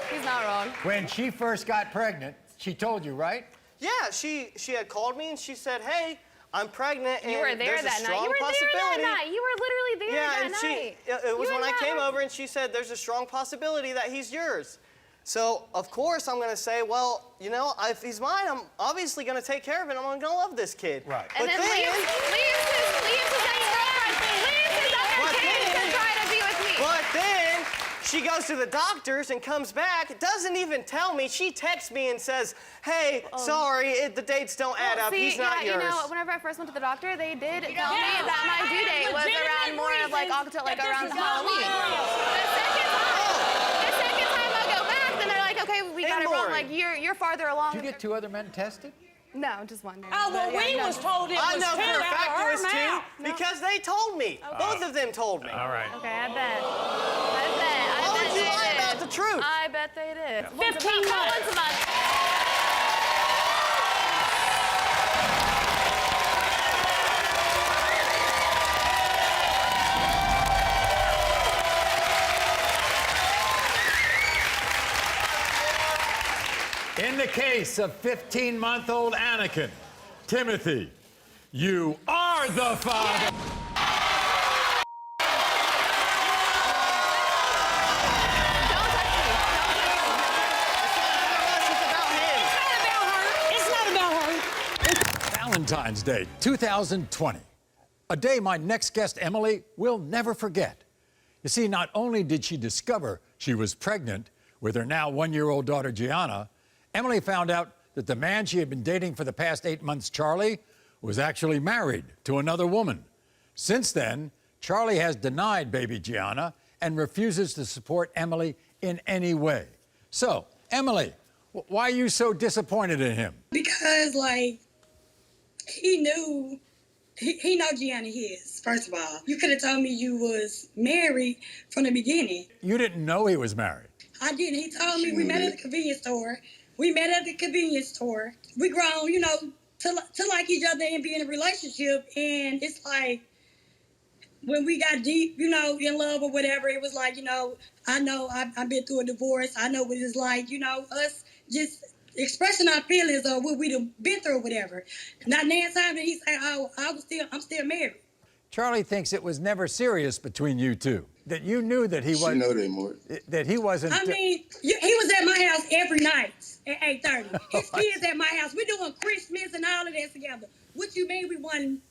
He's not wrong. When she first got pregnant, she told you, right? Yeah, she had called me and she said, "Hey, I'm pregnant, and You were there there's a that night. strong You were possibility." there that night. You were literally there yeah, that and night. It was You when and I came Matt over and she said, "There's a strong possibility that he's yours." So of course I'm gonna say, well, you know, if he's mine, I'm obviously gonna take care of it. I'm gonna love this kid. Right. And then leaves his other kid to try to be with me. But then she goes to the doctors and comes back, doesn't even tell me. She texts me and says, "Hey, sorry, the dates don't add up. He's not yours." You know, whenever I first went to the doctor, they did tell me that my due date was around more of like October, like around Halloween. The second time I go back, then they're like, okay, we got it wrong. Like you're farther along. Did you get 2 other men tested? No, just one. Oh, well, we was told it was I know 2 for a out of fact her it was 2 mouth. because they told me. Both of them told me. All right. Okay, I bet. Why would you lie about the truth? I bet they did. 15 months. Once a month. In the case of 15-month-old Anakin, Timothy, you are the father. It's not about her. Valentine's Day, 2020. A day my next guest, Emily, will never forget. You see, not only did she discover she was pregnant with her now 1-year-old daughter, Gianna, Emily found out that the man she had been dating for the past 8 months, Charlie, was actually married to another woman. Since then, Charlie has denied baby Gianna and refuses to support Emily in any way. So, Emily, why are you so disappointed in him? Because, like, he knew, he know Gianna his, first of all. You could have told me you was married from the beginning. You didn't know he was married. I didn't. He told me we met at the convenience store. We met at the convenience store. We grown, you know, to like each other and be in a relationship. And it's like, when we got deep, you know, in love or whatever, it was like, you know I've been through a divorce. I know what it's like, you know, us just expressing our feelings of what we've been through or whatever. Now, next time that he say, "Oh, I'm still married." Charlie thinks it was never serious between you two. That you knew that he was. She know that more. That he wasn't. I mean, he was at my house every night at 8:30. His kids at my house. We doing Christmas and all of that together. What you mean we won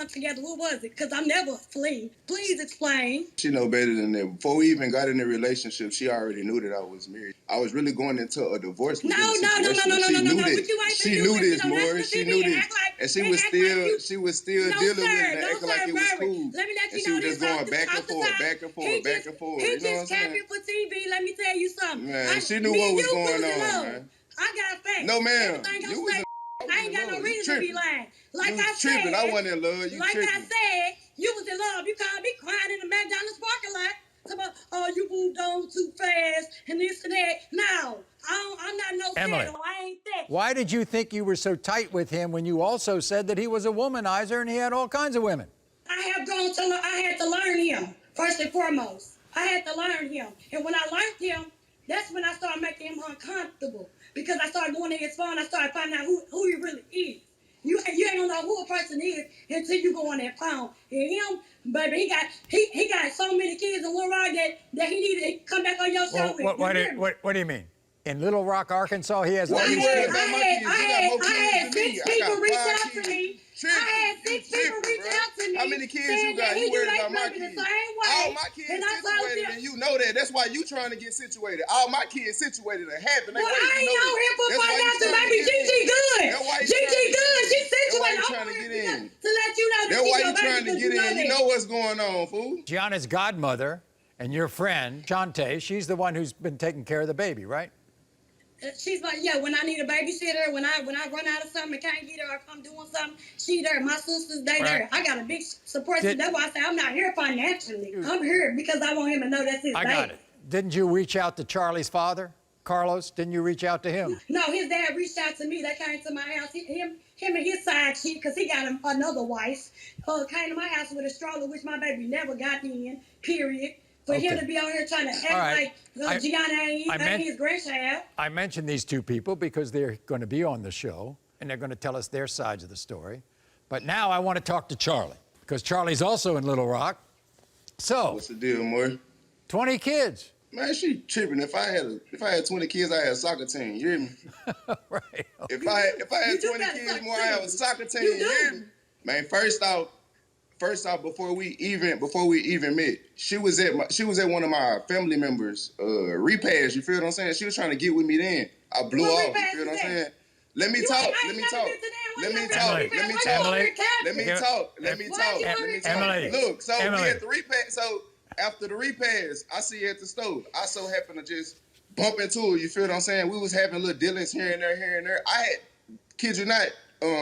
together? What was it? Because I'm never fleeing. Please explain. She know better than that. Before we even got in a relationship, she already knew that I was married. I was really going into a divorce. No. She knew this, Maury. She knew this, and she was still dealing with it and acting like it was cool. Let me let and you she know was this. just going back and forth, back and forth, back and forth. He You know what I'm just capping saying? for TV. Let me tell you something. Man, she knew what was going on, man. I got facts. No, ma'am. Everything You was say, I ain't got no reason to be lying. Like You I said, tripping. I wasn't in love. You like tripping. I said, you was in love. You called me crying in the McDonald's parking lot. Talking about, oh, you moved on too fast and this and that. No, I'm not no Emily, settle. I ain't that. Why did you think you were so tight with him when you also said that he was a womanizer and he had all kinds of women? I had to learn him, first and foremost. I had to learn him. And when I learned him, that's when I started making him uncomfortable. Because I started going to his phone, I started finding out who he really is. You ain't gonna know who a person is until you go on that phone. And him, baby, he got so many kids in Little Rock that he needed to come back on your show with. What do you mean? In Little Rock, Arkansas, he has all I these kids. had 6 people reach out to me tripping. I had 6 people reach out to me. How many kids you got? You worried about my kids? All my kids situated, and you know that. That's why you trying to get situated. All my kids situated and happy. Well, I ain't on here for find out the baby Gigi good. Gigi good. She's situated. That's why you trying to get in. To let you know That's why you trying to get in. You know what's going on, fool. Gianna's godmother and your friend, Shantae, she's the one who's been taking care of the baby, right? She's like, yeah, when I need a babysitter, when I run out of something and can't get her or if I'm doing something, she there. My sisters, they there. I got a big support system. That's why I say I'm not here financially. I'm here because I want him to know that's his baby. I got it. Didn't you reach out to Charlie's father, Carlos? Didn't you reach out to him? No, his dad reached out to me. They came to my house. Him and his side chick, because he got another wife, came to my house with a stroller, which my baby never got in, period. For him to be on here trying to act like Gianna ain't his grandchild. I mentioned these two people because they're going to be on the show, and they're going to tell us their sides of the story. But now I want to talk to Charlie, because Charlie's also in Little Rock. So, what's the deal, Maury? 20 kids. Man, she tripping. If I had 20 kids, I had a soccer team. You hear me? Right. Okay. If I had 20 kids more, I have a soccer team. You hear me? Man, first off, before we even met, she was at one of my family members' repass. You feel what I'm saying? She was trying to get with me then. I blew off. You feel what I'm saying? Let me talk. Look, so we at the repass. So after the repass, I see her at the store. I so happen to just bump into her. You feel what I'm saying? We was having little dealings here and there. I had, kid you not,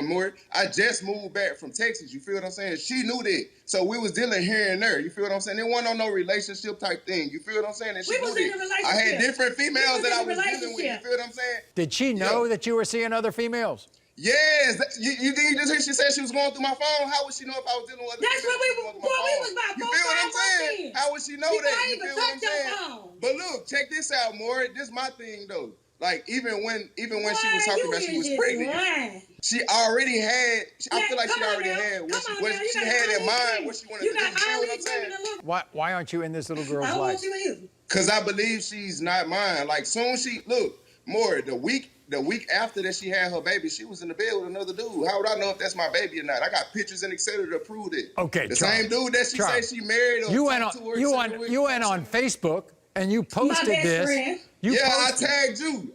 Maury, I just moved back from Texas. You feel what I'm saying? She knew that. So we was dealing here and there. You feel what I'm saying? There wasn't no relationship type thing. You feel what I'm saying? And she knew that. I had different females that I was dealing with. You feel what I'm saying? Did she know that you were seeing other females? Yes. You just hear she said she was going through my phone? How would she know if I was dealing with other females? That's what we was about. You feel what I'm saying? How would she know that? You feel what I'm saying? But look, check this out, Maury. This is my thing, though. Like, even when she was talking about she was pregnant, she already had, I feel like she already had what she had in mind, what she wanted to do. You feel what I'm saying? Why aren't you in this little girl's life? Because I believe she's not mine. Like, soon look, Maury, the week after that she had her baby, she was in the bed with another dude. How would I know if that's my baby or not? I got pictures and et cetera to prove it. Okay, the same dude that she said she married or you went on Facebook and you posted this. I tagged you.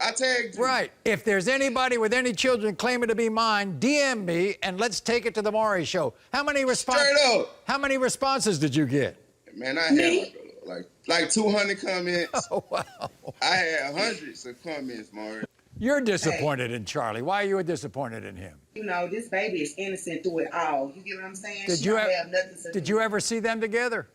Right. If there's anybody with any children claiming to be mine, DM me and let's take it to the Maury show. How many responses did you get? Man, I had like 200 comments. Oh, wow. I had hundreds of comments, Maury. You're disappointed in Charlie. Why are you disappointed in him? You know, this baby is innocent through it all. You get what I'm saying? Did you ever see them together?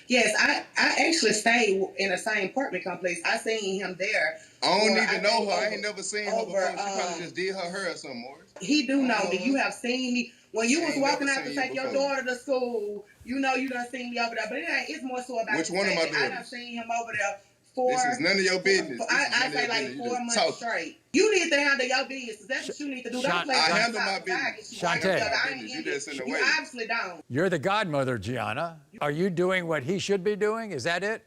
Yes, I actually stayed in the same apartment complex. I seen him there. I don't even know her. I ain't never seen her before. She probably just did her hair or something, Maury. He do know that you have seen me. When you was walking out to take your daughter to school, you know you done seen me over there. But it's more so about which one of my business? I done seen him over there this is none of your business. I say like 4 months straight. You need to handle your business. That's what you need to do. Don't play I handle my business. Shantae. You just in the way. You obviously don't. You're the godmother, Gianna. Are you doing what he should be doing? Is that it?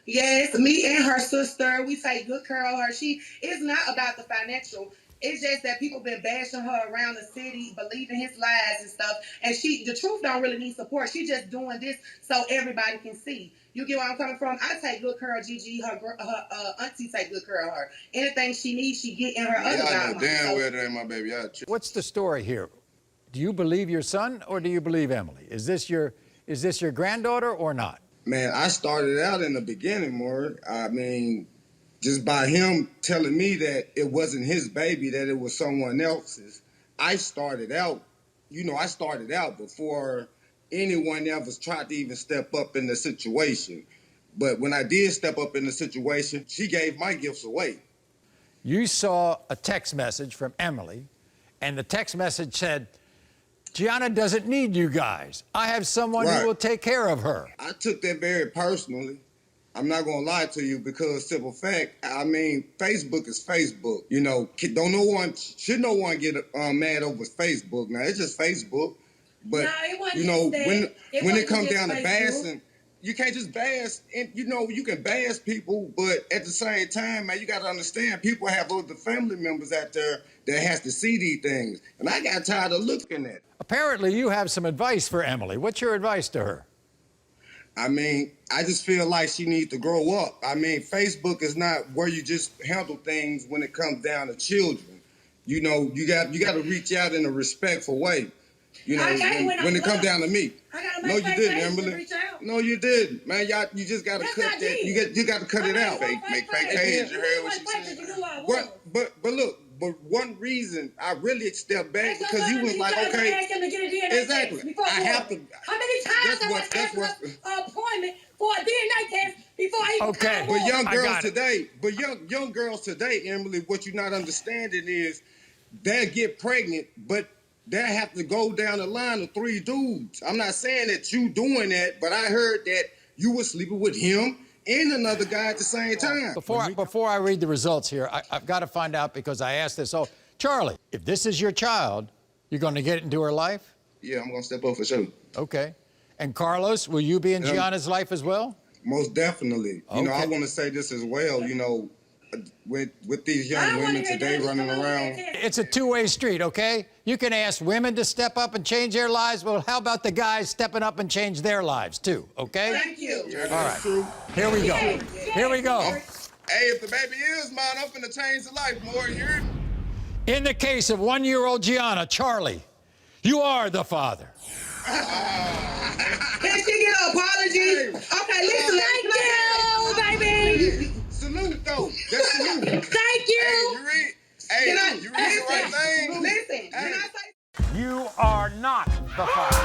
Yes, me and her sister, we take good care of her. It's not about the financial. It's just that people been bashing her around the city, believing his lies and stuff. And the truth don't really need support. She just doing this so everybody can see. You get where I'm coming from? I take good care of Gigi. Her auntie take good care of her. Anything she needs, she get in her other godmother. I know damn well that ain't my baby. What's the story here? Do you believe your son or do you believe Emily? Is this your granddaughter or not? Man, I started out in the beginning, Maury. I mean, just by him telling me that it wasn't his baby, that it was someone else's. I started out before anyone ever tried to even step up in the situation. But when I did step up in the situation, she gave my gifts away. You saw a text message from Emily, and the text message said, Gianna doesn't need you guys. I have someone who will take care of her. I took that very personally. I'm not gonna lie to you because simple fact, I mean, Facebook is Facebook. You know, should no one get mad over Facebook. Now it's just Facebook. But you know, when it comes down to bashing, you can't just bash, and you know, you can bash people, but at the same time, man, you got to understand, people have other family members out there that has to see these things, and I got tired of looking at it. Apparently, you have some advice for Emily. What's your advice to her? I mean, I just feel like she needs to grow up. I mean, Facebook is not where you just handle things when it comes down to children. You know, you got to reach out in a respectful way. You know, when it comes down to me. No, you didn't, Emily. No, you didn't, man. You just got to cut that. You got to cut it out. Make fake page. You heard what she said. But look. But one reason I really stepped back because you was like, okay, exactly. I have to. How many times I was asked for an appointment for a DNA test before I even come home? Young girls today, Emily, what you're not understanding is they'll get pregnant, but they'll have to go down the line of 3 dudes. I'm not saying that you doing that, but I heard that you were sleeping with him and another guy at the same time. Before I read the results here, I've got to find out because I asked this. Oh, Charlie, if this is your child, you're going to get it into her life? Yeah, I'm going to step up for sure. Okay. And Carlos, will you be in Gianna's life as well? Most definitely. Okay. You know, I want to say this as well, you know, with these young women today running around. It's a two-way street, okay? You can ask women to step up and change their lives. Well, how about the guys stepping up and change their lives, too, okay? Thank you. Yeah, all right. True. Here we go. Here we go. Hey, if the baby is mine, I'm finna change the life, Maury. You heard me? In the case of 1-year-old Gianna, Charlie, you are the father. Can she get an apology? Okay, listen. Thank you, baby. Salute, though. That's salute. Thank you. Hey, you read the right thing. Listen, hey. You are not the father.